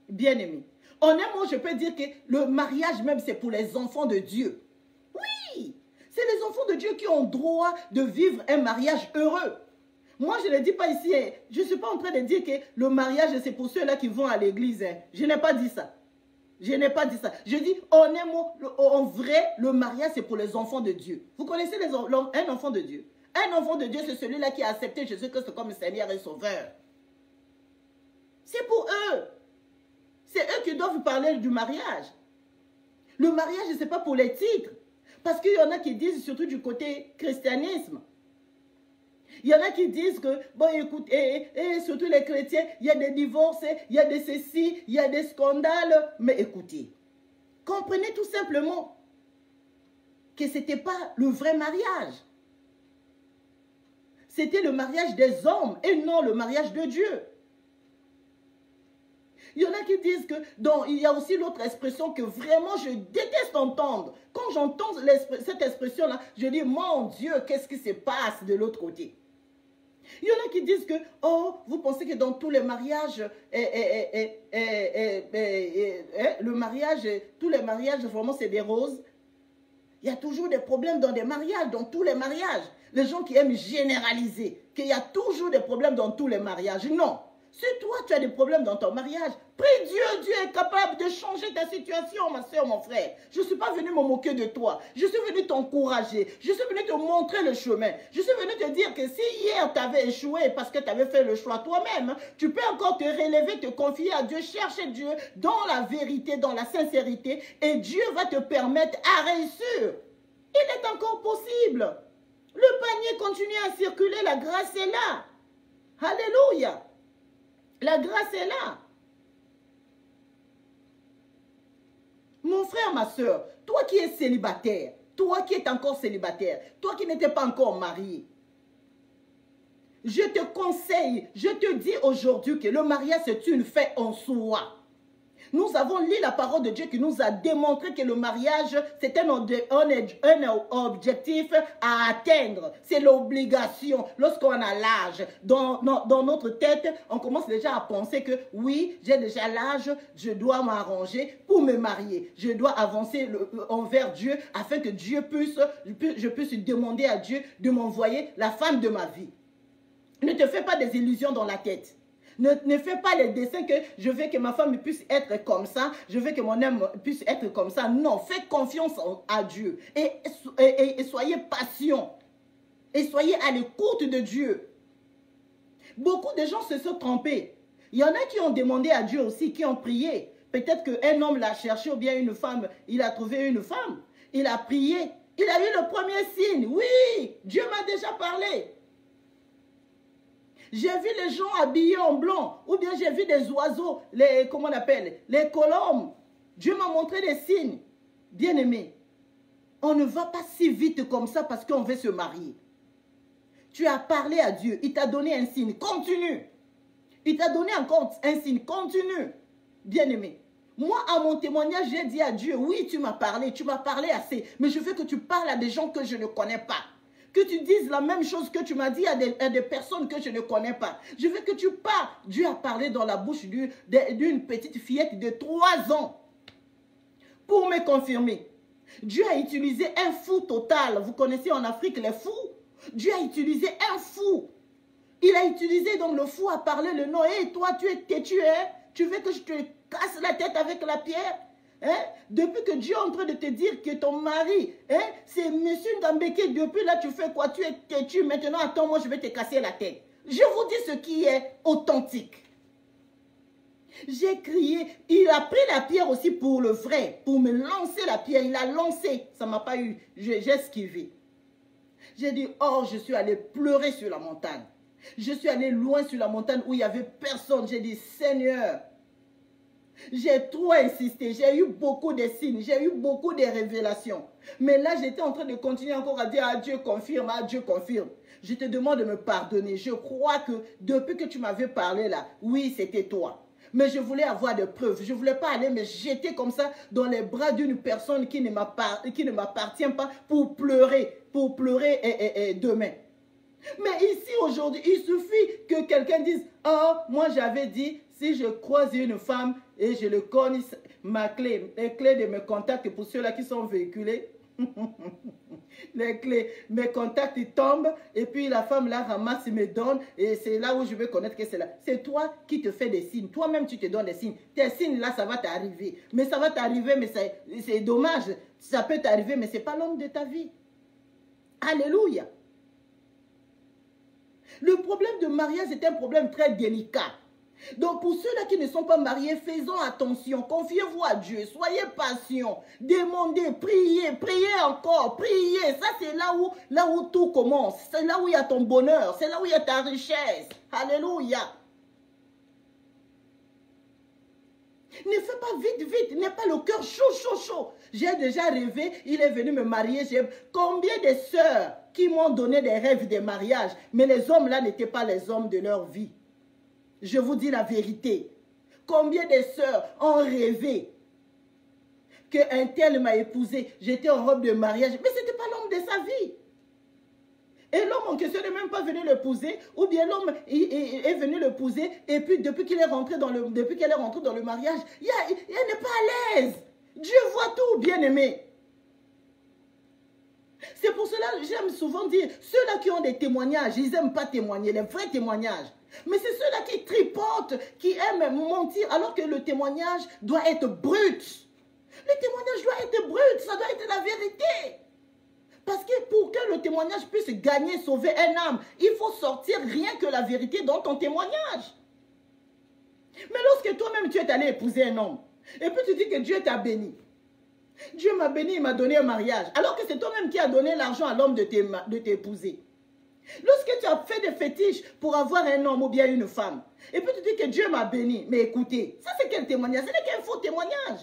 Bien-aimé. En un mot, je peux dire que le mariage même, c'est pour les enfants de Dieu. Oui, c'est les enfants de Dieu qui ont droit de vivre un mariage heureux. Moi, je ne le dis pas ici, je ne suis pas en train de dire que le mariage, c'est pour ceux-là qui vont à l'église. Je n'ai pas dit ça. Je n'ai pas dit ça. Je dis, en un mot, en vrai, le mariage, c'est pour les enfants de Dieu. Vous connaissez un enfant de Dieu? Un enfant de Dieu, c'est celui-là qui a accepté Jésus-Christ comme Seigneur et Sauveur. C'est pour eux. C'est eux qui doivent parler du mariage. Le mariage, ce n'est pas pour les titres. Parce qu'il y en a qui disent, surtout du côté christianisme, il y en a qui disent que, bon, écoute, surtout les chrétiens, il y a des divorces, il y a des ceci, il y a des scandales. Mais écoutez, comprenez tout simplement. que ce n'était pas le vrai mariage. C'était le mariage des hommes et non le mariage de Dieu. Il y en a qui disent que, donc, il y a aussi l'autre expression que vraiment je déteste entendre. Quand j'entends cette expression-là, je dis, mon Dieu, qu'est-ce qui se passe de l'autre côté? Il y en a qui disent que, oh, vous pensez que dans tous les mariages, tous les mariages, vraiment, c'est des roses. Il y a toujours des problèmes dans des mariages, dans tous les mariages. Les gens qui aiment généraliser, qu'il y a toujours des problèmes dans tous les mariages. Non. Si toi, tu as des problèmes dans ton mariage, prie Dieu, Dieu est capable de changer ta situation, ma soeur, mon frère. Je ne suis pas venu me moquer de toi. Je suis venu t'encourager. Je suis venu te montrer le chemin. Je suis venu te dire que si hier, tu avais échoué parce que tu avais fait le choix toi-même, tu peux encore te relever, te confier à Dieu, chercher Dieu dans la vérité, dans la sincérité, et Dieu va te permettre à réussir. Il est encore possible. Le panier continue à circuler, la grâce est là. Alléluia. La grâce est là. Mon frère, ma soeur, toi qui es célibataire, toi qui es encore célibataire, toi qui n'étais pas encore marié, je te conseille, je te dis aujourd'hui que le mariage c'est une fait en soi. Nous avons lu la parole de Dieu qui nous a démontré que le mariage, c'est un objectif à atteindre. C'est l'obligation. Lorsqu'on a l'âge, dans notre tête, on commence déjà à penser que oui, j'ai déjà l'âge, je dois m'arranger pour me marier. Je dois avancer envers Dieu afin que Dieu je puisse demander à Dieu de m'envoyer la femme de ma vie. Ne te fais pas des illusions dans la tête. Ne fais pas les dessins que je veux que ma femme puisse être comme ça, je veux que mon homme puisse être comme ça. Non, fais confiance à Dieu et soyez patient et soyez à l'écoute de Dieu. Beaucoup de gens se sont trompés. Il y en a qui ont demandé à Dieu aussi, qui ont prié. Peut-être qu'un homme l'a cherché ou bien une femme, il a trouvé une femme. Il a prié, il a eu le premier signe. Oui, Dieu m'a déjà parlé. J'ai vu les gens habillés en blanc, ou bien j'ai vu des oiseaux, comment on appelle, les colombes. Dieu m'a montré des signes. Bien-aimé, on ne va pas si vite comme ça parce qu'on veut se marier. Tu as parlé à Dieu, il t'a donné un signe, continue. Il t'a donné encore un signe, continue. Bien-aimé, moi à mon témoignage, j'ai dit à Dieu, oui, tu m'as parlé assez, mais je veux que tu parles à des gens que je ne connais pas. Que tu dises la même chose que tu m'as dit à des personnes que je ne connais pas. Je veux que tu parles. Dieu a parlé dans la bouche d'une petite fillette de 3 ans pour me confirmer. Dieu a utilisé un fou total. Vous connaissez en Afrique les fous? Dieu a utilisé un fou. Il a utilisé donc le fou à parler le nom. Hé, toi, tu es têtu, hein? Tu veux que je te casse la tête avec la pierre? Hein? Depuis que Dieu est en train de te dire que ton mari, hein, c'est M. Ndambeke, depuis là tu fais quoi? Tu es têtu, maintenant attends, moi je vais te casser la tête. Je vous dis ce qui est authentique. J'ai crié, il a pris la pierre aussi pour le vrai, pour me lancer la pierre, il a lancé, ça ne m'a pas eu, j'ai esquivé. J'ai dit, oh, je suis allé pleurer sur la montagne. Je suis allé loin sur la montagne où il n'y avait personne. J'ai dit, Seigneur, j'ai trop insisté, j'ai eu beaucoup de signes, j'ai eu beaucoup de révélations. Mais là, j'étais en train de continuer encore à dire, ah Dieu confirme, ah Dieu confirme. Je te demande de me pardonner. Je crois que depuis que tu m'avais parlé là, oui, c'était toi. Mais je voulais avoir des preuves. Je ne voulais pas aller me jeter comme ça dans les bras d'une personne qui ne m'appartient pas pour pleurer demain. Mais ici, aujourd'hui, il suffit que quelqu'un dise, oh, moi j'avais dit, si je croise une femme et je le connais, ma clé, les clés de mes contacts pour ceux-là qui sont véhiculés, les clés, mes contacts ils tombent et puis la femme la ramasse et me donne et c'est là où je vais connaître que c'est là. C'est toi qui te fais des signes. Toi-même tu te donnes des signes. Tes signes là ça va t'arriver. Mais ça va t'arriver mais c'est dommage. Ça peut t'arriver mais ce n'est pas l'homme de ta vie. Alléluia. Le problème de mariage est un problème très délicat. Donc pour ceux-là qui ne sont pas mariés, faisons attention, confiez-vous à Dieu, soyez patients, demandez, priez, priez encore, priez. Ça c'est là où tout commence, c'est là où il y a ton bonheur, c'est là où il y a ta richesse. Alléluia. Ne fais pas vite, vite. N'aie pas le cœur chaud, chaud, chaud. J'ai déjà rêvé, il est venu me marier. Combien de sœurs qui m'ont donné des rêves de mariage, mais les hommes là n'étaient pas les hommes de leur vie. Je vous dis la vérité. Combien de sœurs ont rêvé qu'un tel m'a épousé, j'étais en robe de mariage, mais ce n'était pas l'homme de sa vie. Et l'homme en question n'est même pas venu l'épouser, ou bien l'homme est venu l'épouser, et puis depuis qu'elle est rentrée dans le mariage, elle n'est pas à l'aise. Dieu voit tout, bien-aimé. C'est pour cela que j'aime souvent dire, ceux-là qui ont des témoignages, ils n'aiment pas témoigner, les vrais témoignages. Mais c'est ceux-là qui tripotent, qui aiment mentir, alors que le témoignage doit être brut. Le témoignage doit être brut, ça doit être la vérité. Parce que pour que le témoignage puisse gagner, sauver un âme, il faut sortir rien que la vérité dans ton témoignage. Mais lorsque toi-même tu es allé épouser un homme, et puis tu dis que Dieu t'a béni. Dieu m'a béni, il m'a donné un mariage. Alors que c'est toi-même qui as donné l'argent à l'homme de t'épouser. Lorsque tu as fait des fétiches pour avoir un homme ou bien une femme, et puis tu dis que Dieu m'a béni. Mais écoutez, ça c'est quel témoignage? Ce n'est qu'un faux témoignage.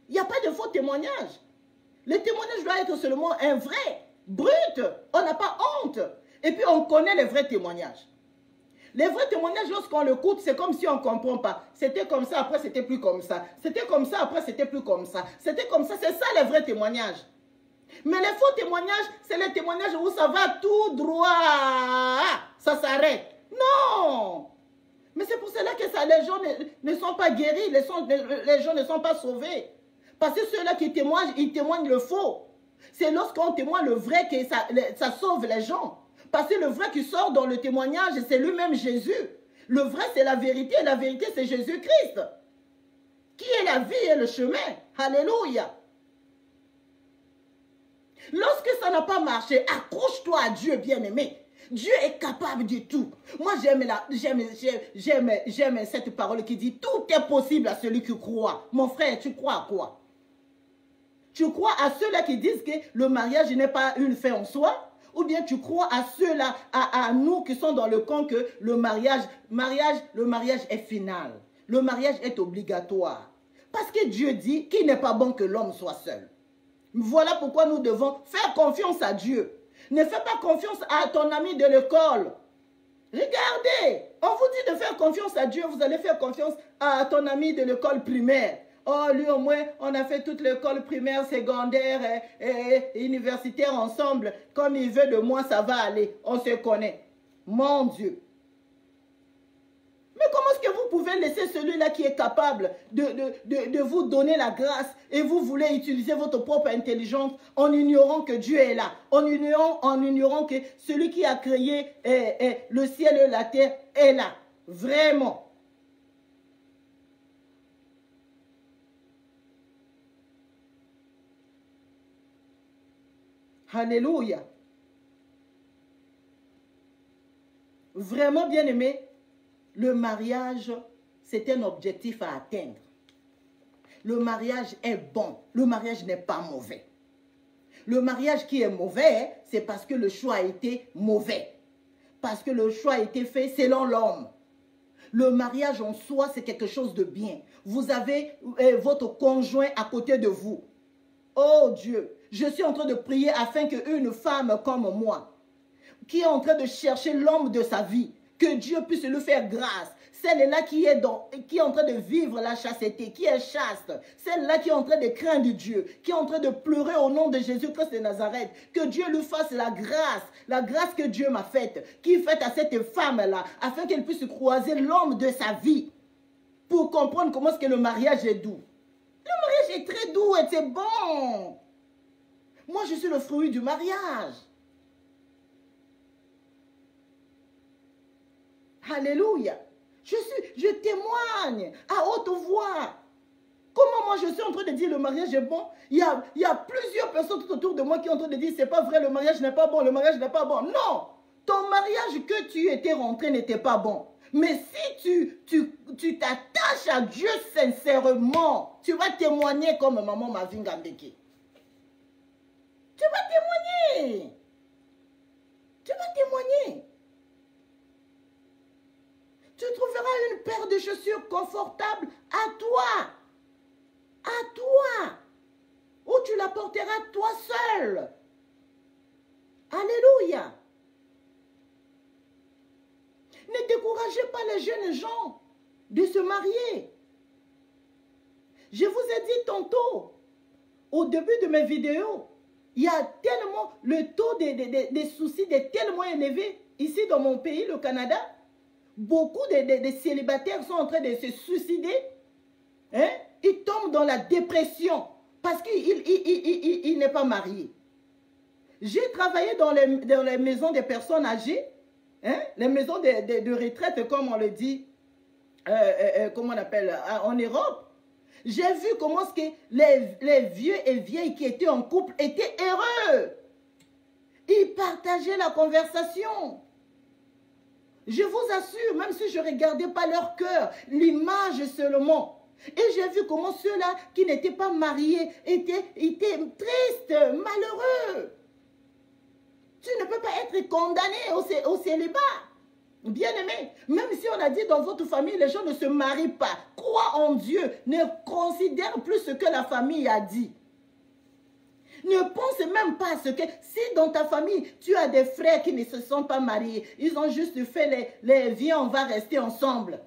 Il n'y a pas de faux témoignage. Le témoignage doit être seulement un vrai, brut. On n'a pas honte. Et puis on connaît les vrais témoignages. Les vrais témoignages, lorsqu'on l'écoute, c'est comme si on ne comprend pas. C'était comme ça, après c'était plus comme ça. C'était comme ça, après c'était plus comme ça. C'était comme ça, c'est ça les vrais témoignages. Mais les faux témoignages, c'est les témoignages où ça va tout droit. Ça s'arrête. Non. Mais c'est pour cela que les gens ne sont pas guéris, les gens ne sont pas sauvés. Parce que ceux-là qui témoignent, ils témoignent le faux. C'est lorsqu'on témoigne le vrai que ça sauve les gens. Parce que le vrai qui sort dans le témoignage, c'est lui-même Jésus. Le vrai, c'est la vérité. Et la vérité, c'est Jésus-Christ. Qui est la vie et le chemin. Alléluia. Lorsque ça n'a pas marché, accroche-toi à Dieu, bien-aimé. Dieu est capable de tout. Moi, j'aime cette parole qui dit, tout est possible à celui qui croit. Mon frère, tu crois à quoi? Tu crois à ceux-là qui disent que le mariage n'est pas une fin en soi? Ou bien tu crois à ceux-là, à nous qui sont dans le camp que le mariage est final. Le mariage est obligatoire. Parce que Dieu dit qu'il n'est pas bon que l'homme soit seul. Voilà pourquoi nous devons faire confiance à Dieu. Ne fais pas confiance à ton ami de l'école. Regardez, on vous dit de faire confiance à Dieu, vous allez faire confiance à ton ami de l'école primaire. Oh, lui au moins, on a fait toute l'école primaire, secondaire et universitaire ensemble. Comme il veut de moi, ça va aller. On se connaît. Mon Dieu. Mais comment est-ce que vous pouvez laisser celui-là qui est capable de vous donner la grâce et vous voulez utiliser votre propre intelligence en ignorant que Dieu est là, en ignorant que celui qui a créé le ciel et la terre est là. Vraiment. Alléluia. Vraiment bien aimé, le mariage, c'est un objectif à atteindre. Le mariage est bon. Le mariage n'est pas mauvais. Le mariage qui est mauvais, c'est parce que le choix a été mauvais. Parce que le choix a été fait selon l'homme. Le mariage en soi, c'est quelque chose de bien. Vous avez votre conjoint à côté de vous. Oh Dieu, je suis en train de prier afin qu'une femme comme moi, qui est en train de chercher l'homme de sa vie, que Dieu puisse lui faire grâce. Celle-là qui est en train de vivre la chasteté, qui est chaste. Celle-là qui est en train de craindre Dieu, qui est en train de pleurer au nom de Jésus-Christ de Nazareth. Que Dieu lui fasse la grâce que Dieu m'a faite, qui faite à cette femme-là, afin qu'elle puisse croiser l'homme de sa vie, pour comprendre comment est-ce que le mariage est doux. Le mariage est très doux et c'est bon. Moi, je suis le fruit du mariage. Alléluia. Je témoigne à haute voix. Comment moi je suis en train de dire le mariage est bon? Il y a plusieurs personnes tout autour de moi qui sont en train de dire c'est pas vrai, le mariage n'est pas bon, le mariage n'est pas bon. Non, ton mariage que tu étais rentré n'était pas bon. Mais si tu t'attaches à Dieu sincèrement, tu vas témoigner comme maman Mavinga Mbeki. Tu vas témoigner. Tu vas témoigner. Tu trouveras une paire de chaussures confortables à toi. toi, ou tu la porteras toi seul. Alléluia. Ne découragez pas les jeunes gens de se marier. Je vous ai dit tantôt, au début de mes vidéos, il y a tellement, le taux des soucis est tellement élevé. Ici dans mon pays, le Canada, beaucoup de célibataires sont en train de se suicider. Hein? Ils tombent dans la dépression parce qu'il n'est pas marié. J'ai travaillé dans les maisons des personnes âgées, hein? Les maisons de retraite, comme on le dit, comment on appelle, en Europe. J'ai vu comment ce que les vieux et vieilles qui étaient en couple étaient heureux. Ils partageaient la conversation. Je vous assure, même si je ne regardais pas leur cœur, l'image seulement. Et j'ai vu comment ceux-là qui n'étaient pas mariés étaient tristes, malheureux. Tu ne peux pas être condamné au célibat. Bien-aimé, même si on a dit dans votre famille, les gens ne se marient pas. Crois en Dieu. Ne considère plus ce que la famille a dit. Ne pense même pas à ce que... Si dans ta famille, tu as des frères qui ne se sont pas mariés, ils ont juste fait les viens, on va rester ensemble.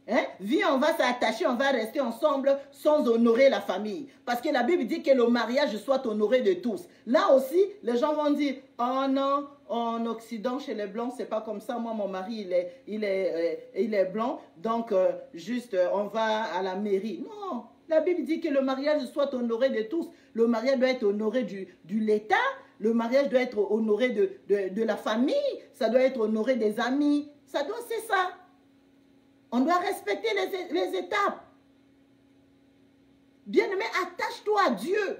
Hein? Viens, on va s'attacher, on va rester ensemble sans honorer la famille. Parce que la Bible dit que le mariage soit honoré de tous. Là aussi, les gens vont dire, oh non, en Occident, chez les Blancs, c'est pas comme ça. Moi, mon mari, il est blanc, donc juste, on va à la mairie. Non, la Bible dit que le mariage soit honoré de tous. Le mariage doit être honoré de l'État. Le mariage doit être honoré de la famille. Ça doit être honoré des amis. C'est ça. On doit respecter les étapes. Bien-aimé, attache-toi à Dieu.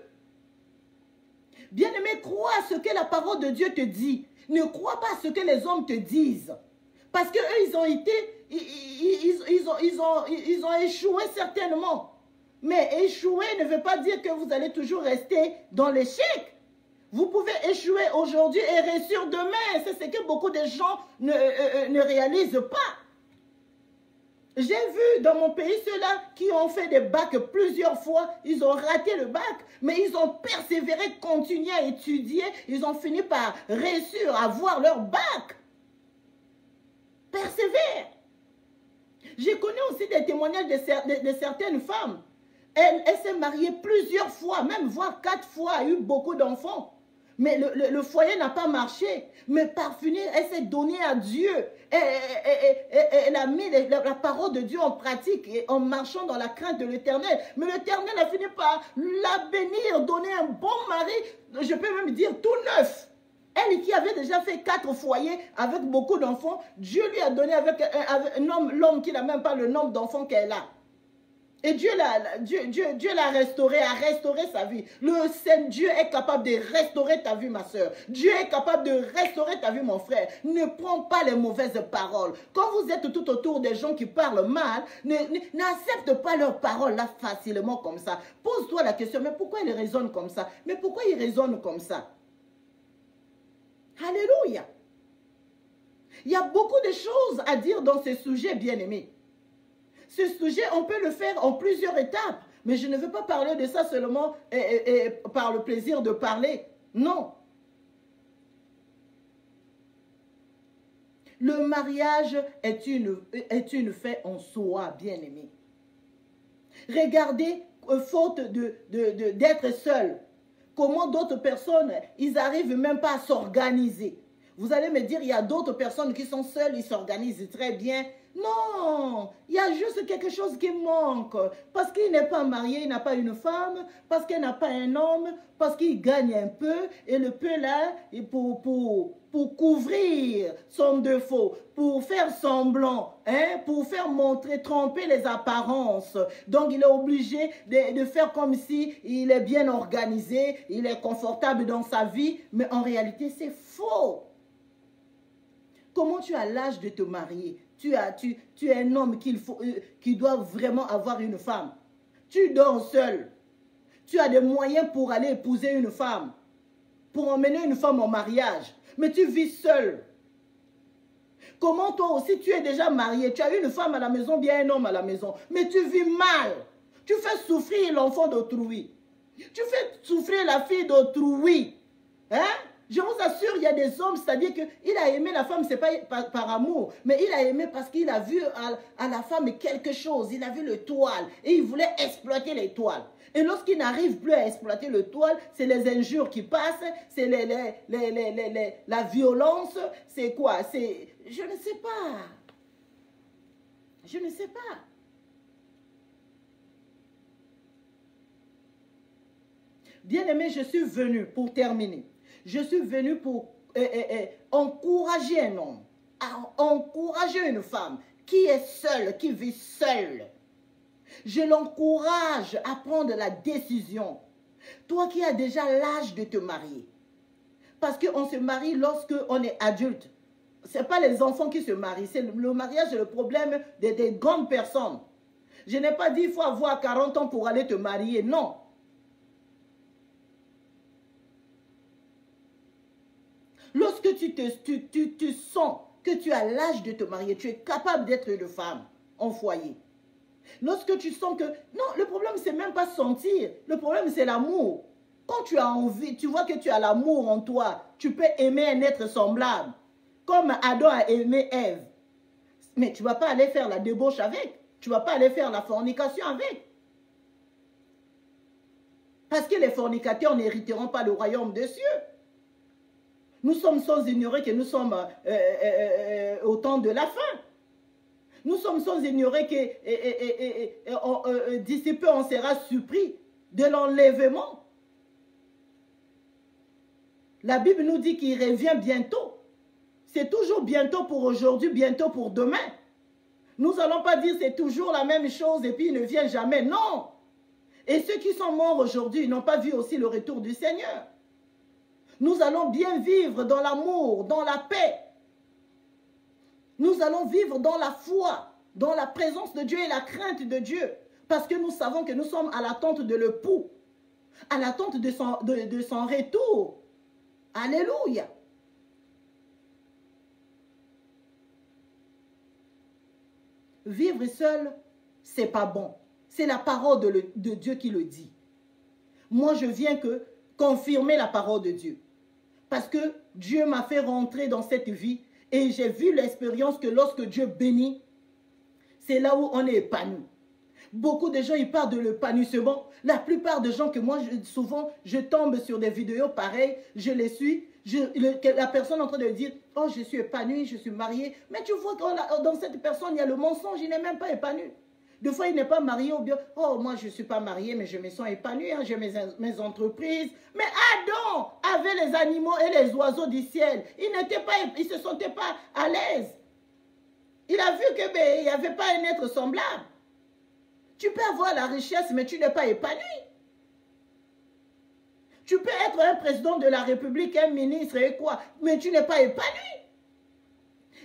Bien-aimé, crois à ce que la parole de Dieu te dit. Ne crois pas à ce que les hommes te disent. Parce qu'eux, ils ont été, ils ont échoué certainement. Mais échouer ne veut pas dire que vous allez toujours rester dans l'échec. Vous pouvez échouer aujourd'hui et réussir demain. C'est ce que beaucoup de gens ne réalisent pas. J'ai vu dans mon pays ceux-là qui ont fait des bacs plusieurs fois, ils ont raté le bac, mais ils ont persévéré, continué à étudier, ils ont fini par réussir à avoir leur bac. Persévère. J'ai connu aussi des témoignages de certaines femmes. Elle s'est mariée plusieurs fois, même voire 4 fois, a eu beaucoup d'enfants. Mais le foyer n'a pas marché. Mais par finir, elle s'est donnée à Dieu. Elle a mis la parole de Dieu en pratique et en marchant dans la crainte de l'Éternel. Mais l'Éternel a fini par la bénir, donner un bon mari, je peux même dire tout neuf. Elle qui avait déjà fait 4 foyers avec beaucoup d'enfants, Dieu lui a donné avec un homme, l'homme qui n'a même pas le nombre d'enfants qu'elle a. Et Dieu l'a restauré, a restauré sa vie. Le Saint Dieu est capable de restaurer ta vie, ma soeur. Dieu est capable de restaurer ta vie, mon frère. Ne prends pas les mauvaises paroles. Quand vous êtes tout autour des gens qui parlent mal, n'accepte pas leurs paroles là facilement comme ça. Pose-toi la question, mais pourquoi ils raisonnent comme ça? Mais pourquoi ils raisonnent comme ça? Alléluia. Il y a beaucoup de choses à dire dans ce sujet, bien-aimé. Ce sujet, on peut le faire en plusieurs étapes. Mais je ne veux pas parler de ça seulement par le plaisir de parler. Non. Le mariage est une fait en soi, bien-aimé. Regardez, faute d'être seul, comment d'autres personnes, ils n'arrivent même pas à s'organiser. Vous allez me dire, il y a d'autres personnes qui sont seules, ils s'organisent très bien. Non, il y a juste quelque chose qui manque. Parce qu'il n'est pas marié, il n'a pas une femme, parce qu'il n'a pas un homme, parce qu'il gagne un peu, et le peu là, pour couvrir son défaut, pour faire semblant, hein, pour faire montrer, tromper les apparences. Donc il est obligé de faire comme si il est bien organisé, il est confortable dans sa vie, mais en réalité c'est faux. Comment tu as l'âge de te marier? Tu es un homme qui doit vraiment avoir une femme. Tu dors seul. Tu as des moyens pour aller épouser une femme, pour emmener une femme au mariage. Mais tu vis seul. Comment toi aussi tu es déjà marié? Tu as une femme à la maison, bien un homme à la maison. Mais tu vis mal. Tu fais souffrir l'enfant d'autrui. Tu fais souffrir la fille d'autrui. Hein? Je vous assure, il y a des hommes, c'est-à-dire qu'il a aimé la femme, ce n'est pas par amour, mais il a aimé parce qu'il a vu à la femme quelque chose. Il a vu le toile et il voulait exploiter les toiles. Et lorsqu'il n'arrive plus à exploiter le toile, c'est les injures qui passent, c'est la violence, c'est quoi? Je ne sais pas. Je ne sais pas. Bien-aimé, je suis venu pour terminer. Je suis venu pour encourager un homme, encourager une femme qui est seule, qui vit seule. Je l'encourage à prendre la décision. Toi qui as déjà l'âge de te marier. Parce qu'on se marie lorsqu'on est adulte. Ce n'est pas les enfants qui se marient. Le mariage est le problème des grandes personnes. Je n'ai pas dit qu'il faut avoir 40 ans pour aller te marier. Non. Lorsque tu sens que tu as l'âge de te marier, tu es capable d'être une femme en foyer. Lorsque tu sens que... Non, le problème, c'est même pas sentir. Le problème, c'est l'amour. Quand tu as envie, tu vois que tu as l'amour en toi, tu peux aimer un être semblable. Comme Adam a aimé Ève. Mais tu ne vas pas aller faire la débauche avec. Tu ne vas pas aller faire la fornication avec. Parce que les fornicateurs n'hériteront pas le royaume des cieux. Nous sommes sans ignorer que nous sommes au temps de la fin. Nous sommes sans ignorer que d'ici peu on sera surpris de l'enlèvement. La Bible nous dit qu'il revient bientôt. C'est toujours bientôt pour aujourd'hui, bientôt pour demain. Nous n'allons pas dire c'est toujours la même chose et puis il ne vient jamais. Non. Et ceux qui sont morts aujourd'hui n'ont pas vu aussi le retour du Seigneur. Nous allons bien vivre dans l'amour, dans la paix. Nous allons vivre dans la foi, dans la présence de Dieu et la crainte de Dieu. Parce que nous savons que nous sommes à l'attente de l'époux, à l'attente de son retour. Alléluia. Vivre seul, c'est pas bon. C'est la parole de Dieu qui le dit. Moi, je viens que confirmer la parole de Dieu. Parce que Dieu m'a fait rentrer dans cette vie et j'ai vu l'expérience que lorsque Dieu bénit, c'est là où on est épanoui. Beaucoup de gens, ils parlent de l'épanouissement. La plupart des gens que moi, souvent, je tombe sur des vidéos pareilles, je les suis, la personne est en train de dire, oh, je suis épanouie, je suis mariée. Mais tu vois que dans cette personne, il y a le mensonge, il n'est même pas épanoui. Des fois, il n'est pas marié ou bien, oh, moi, je ne suis pas marié, mais je me sens épanoui, hein, j'ai mes entreprises. Mais Adam avait les animaux et les oiseaux du ciel. Il ne se sentait pas à l'aise. Il a vu qu'il n'y avait pas un être semblable. Tu peux avoir la richesse, mais tu n'es pas épanoui. Tu peux être un président de la République, un ministre et quoi, mais tu n'es pas épanoui.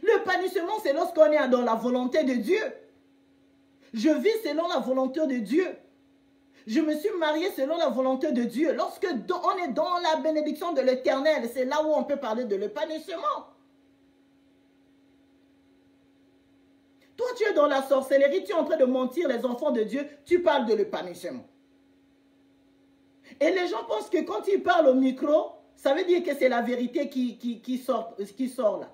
L'épanouissement, c'est lorsqu'on est dans la volonté de Dieu. Je vis selon la volonté de Dieu. Je me suis mariée selon la volonté de Dieu. Lorsque on est dans la bénédiction de l'Éternel, c'est là où on peut parler de l'épanouissement. Toi, tu es dans la sorcellerie, tu es en train de mentir les enfants de Dieu, tu parles de l'épanouissement. Et les gens pensent que quand ils parlent au micro, ça veut dire que c'est la vérité qui sort là.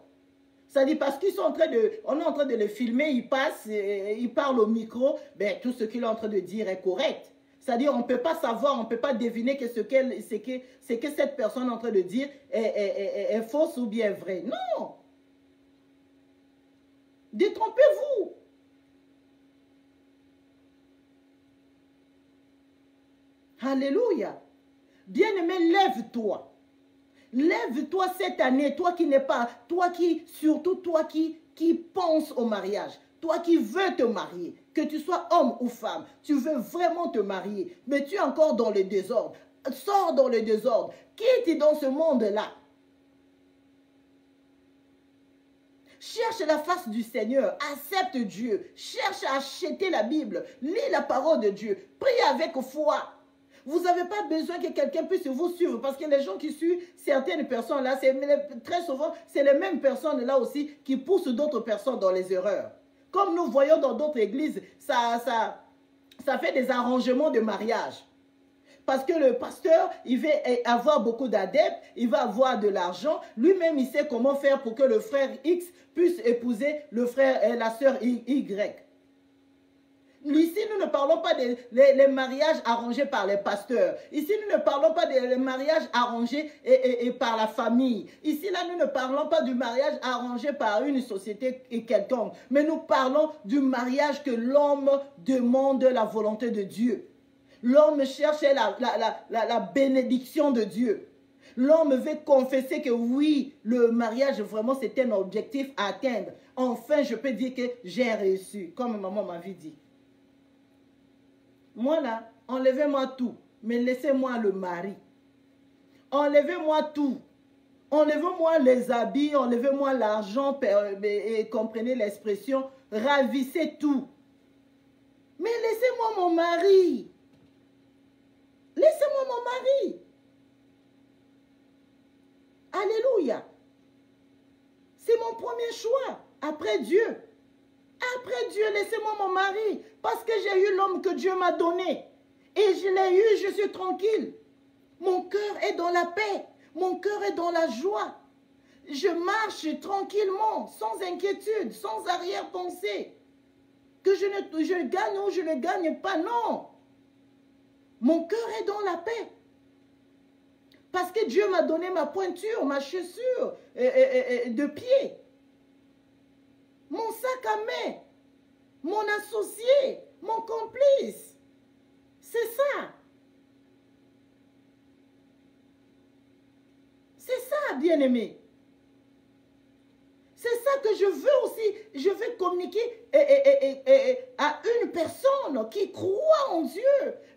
Ça dit parce qu'ils sont en train on est en train de les filmer, ils passent, ils parlent au micro, ben, tout ce qu'il est en train de dire est correct. C'est-à-dire on ne peut pas savoir, on ne peut pas deviner que ce que cette personne est en train de dire est fausse ou bien vrai. Non! Détrompez-vous! Alléluia! Bien-aimé, lève-toi. Lève-toi cette année, toi surtout toi qui penses au mariage, toi qui veux te marier, que tu sois homme ou femme, tu veux vraiment te marier, mais tu es encore dans le désordre. Sors dans le désordre, quitte dans ce monde-là. Cherche la face du Seigneur, accepte Dieu, cherche à acheter la Bible, lis la parole de Dieu, prie avec foi. Vous n'avez pas besoin que quelqu'un puisse vous suivre parce que les gens qui suivent certaines personnes là, très souvent, c'est les mêmes personnes là aussi qui poussent d'autres personnes dans les erreurs. Comme nous voyons dans d'autres églises, ça ça fait des arrangements de mariage. Parce que le pasteur, il veut avoir beaucoup d'adeptes, il va avoir de l'argent. Lui-même, il sait comment faire pour que le frère X puisse épouser le frère et la sœur Y. Ici, nous ne parlons pas des mariages arrangés par les pasteurs. Ici, nous ne parlons pas des mariages arrangés par la famille. Ici, là, nous ne parlons pas du mariage arrangé par une société quelconque. Mais nous parlons du mariage que l'homme demande la volonté de Dieu. L'homme cherche la bénédiction de Dieu. L'homme veut confesser que oui, le mariage, vraiment, c'est un objectif à atteindre. Enfin, je peux dire que j'ai réussi, comme maman m'avait dit. Moi, là, enlevez-moi tout, mais laissez-moi le mari. Enlevez-moi tout. Enlevez-moi les habits, enlevez-moi l'argent, et comprenez l'expression, ravissez tout. Mais laissez-moi mon mari. Laissez-moi mon mari. Alléluia. C'est mon premier choix, après Dieu. Après Dieu, laissez-moi mon mari. Parce que j'ai eu l'homme que Dieu m'a donné. Et je l'ai eu, je suis tranquille. Mon cœur est dans la paix. Mon cœur est dans la joie. Je marche tranquillement, sans inquiétude, sans arrière-pensée. Que je gagne ou je ne gagne pas, non. Mon cœur est dans la paix. Parce que Dieu m'a donné ma pointure, ma chaussure de pied. Mon sac à main. Mon associé. Mon complice. C'est ça. C'est ça, bien-aimé. C'est ça que je veux aussi. Je veux communiquer à une personne qui croit en Dieu.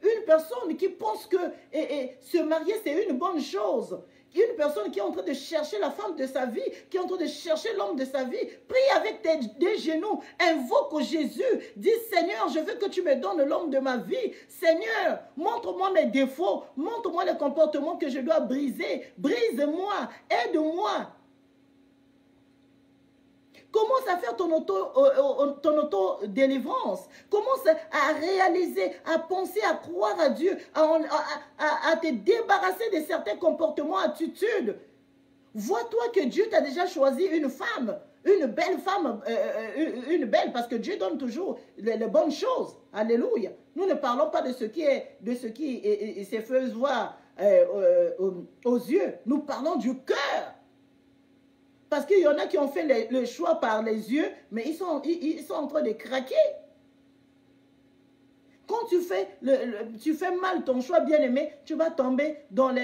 Une personne qui pense que se marier, c'est une bonne chose. Une personne qui est en train de chercher la femme de sa vie, qui est en train de chercher l'homme de sa vie. Prie avec tes genoux. Invoque Jésus. Dis, Seigneur, je veux que tu me donnes l'homme de ma vie. Seigneur, montre-moi mes défauts. Montre-moi les comportements que je dois briser. Brise-moi. Aide-moi. Commence à faire ton auto-délivrance. Commence à réaliser, à penser, à croire à Dieu, à te débarrasser de certains comportements, attitudes. Vois-toi que Dieu t'a déjà choisi une femme, une belle femme, une belle, parce que Dieu donne toujours les bonnes choses. Alléluia. Nous ne parlons pas de ce qui se fait voir aux yeux. Nous parlons du cœur. Parce qu'il y en a qui ont fait le choix par les yeux, mais ils sont en train de craquer. Quand tu fais mal ton choix, bien-aimé, tu vas tomber dans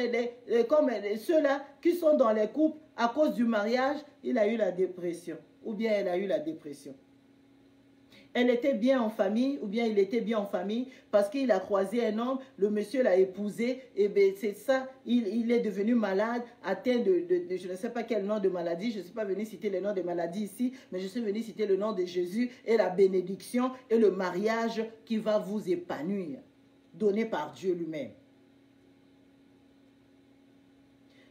comme ceux-là qui sont dans les couples à cause du mariage, il a eu la dépression. Ou bien elle a eu la dépression. Elle était bien en famille, ou bien il était bien en famille, parce qu'il a croisé un homme, le monsieur l'a épousé, et bien c'est ça, il est devenu malade, atteint de je ne sais pas quel nom de maladie, je ne suis pas venu citer le nom de maladie ici, mais je suis venu citer le nom de Jésus et la bénédiction et le mariage qui va vous épanouir, donné par Dieu lui-même.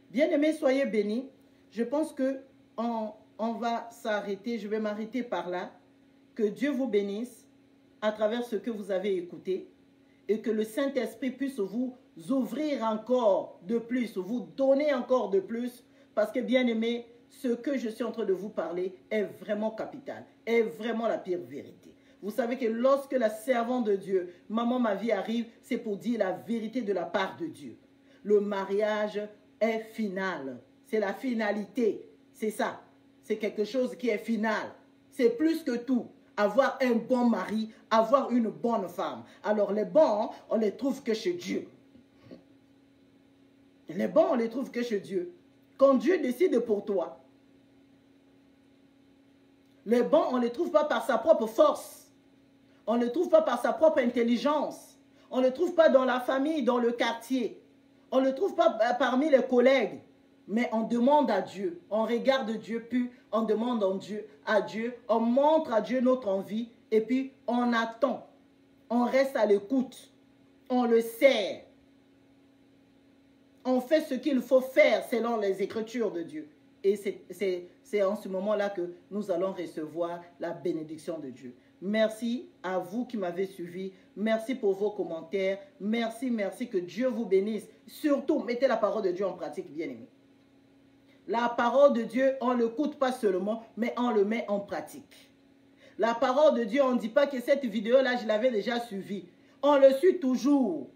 Bien-aimés, soyez bénis. Je pense qu'on va s'arrêter, je vais m'arrêter par là. Que Dieu vous bénisse à travers ce que vous avez écouté et que le Saint-Esprit puisse vous ouvrir encore de plus, vous donner encore de plus, parce que bien aimé, ce que je suis en train de vous parler est vraiment capital, est vraiment la pire vérité. Vous savez que lorsque la servante de Dieu, maman ma vie arrive, c'est pour dire la vérité de la part de Dieu. Le mariage est final, c'est la finalité, c'est ça, c'est quelque chose qui est final, c'est plus que tout. Avoir un bon mari, avoir une bonne femme. Alors les bons, on les trouve que chez Dieu. Les bons, on les trouve que chez Dieu. Quand Dieu décide pour toi. Les bons, on ne les trouve pas par sa propre force. On ne les trouve pas par sa propre intelligence. On ne les trouve pas dans la famille, dans le quartier. On ne les trouve pas parmi les collègues. Mais on demande à Dieu, on regarde Dieu, puis on demande à Dieu, on montre à Dieu notre envie, et puis on attend. On reste à l'écoute, on le sert. On fait ce qu'il faut faire selon les Écritures de Dieu. Et c'est en ce moment-là que nous allons recevoir la bénédiction de Dieu. Merci à vous qui m'avez suivi. Merci pour vos commentaires. Merci, merci, que Dieu vous bénisse. Surtout, mettez la parole de Dieu en pratique, bien-aimés. La parole de Dieu, on ne l'écoute pas seulement, mais on le met en pratique. La parole de Dieu, on ne dit pas que cette vidéo-là, je l'avais déjà suivie. On le suit toujours.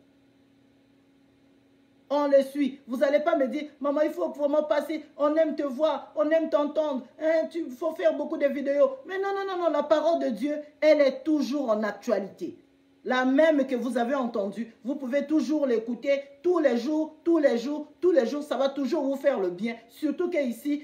On le suit. Vous n'allez pas me dire, maman, il faut vraiment passer, on aime te voir, on aime t'entendre, hein, il faut faire beaucoup de vidéos. Mais non, non, non, non, la parole de Dieu, elle est toujours en actualité. La même que vous avez entendue, vous pouvez toujours l'écouter tous les jours, tous les jours, tous les jours. Ça va toujours vous faire le bien. Surtout qu'ici,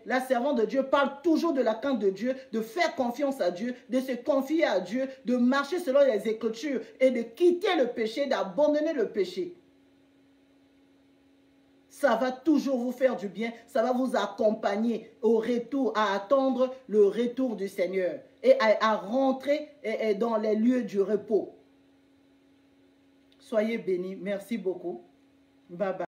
la servante de Dieu parle toujours de la crainte de Dieu, de faire confiance à Dieu, de se confier à Dieu, de marcher selon les Écritures et de quitter le péché, d'abandonner le péché. Ça va toujours vous faire du bien. Ça va vous accompagner au retour, à attendre le retour du Seigneur et à rentrer dans les lieux du repos. Soyez bénis. Merci beaucoup. Bye bye.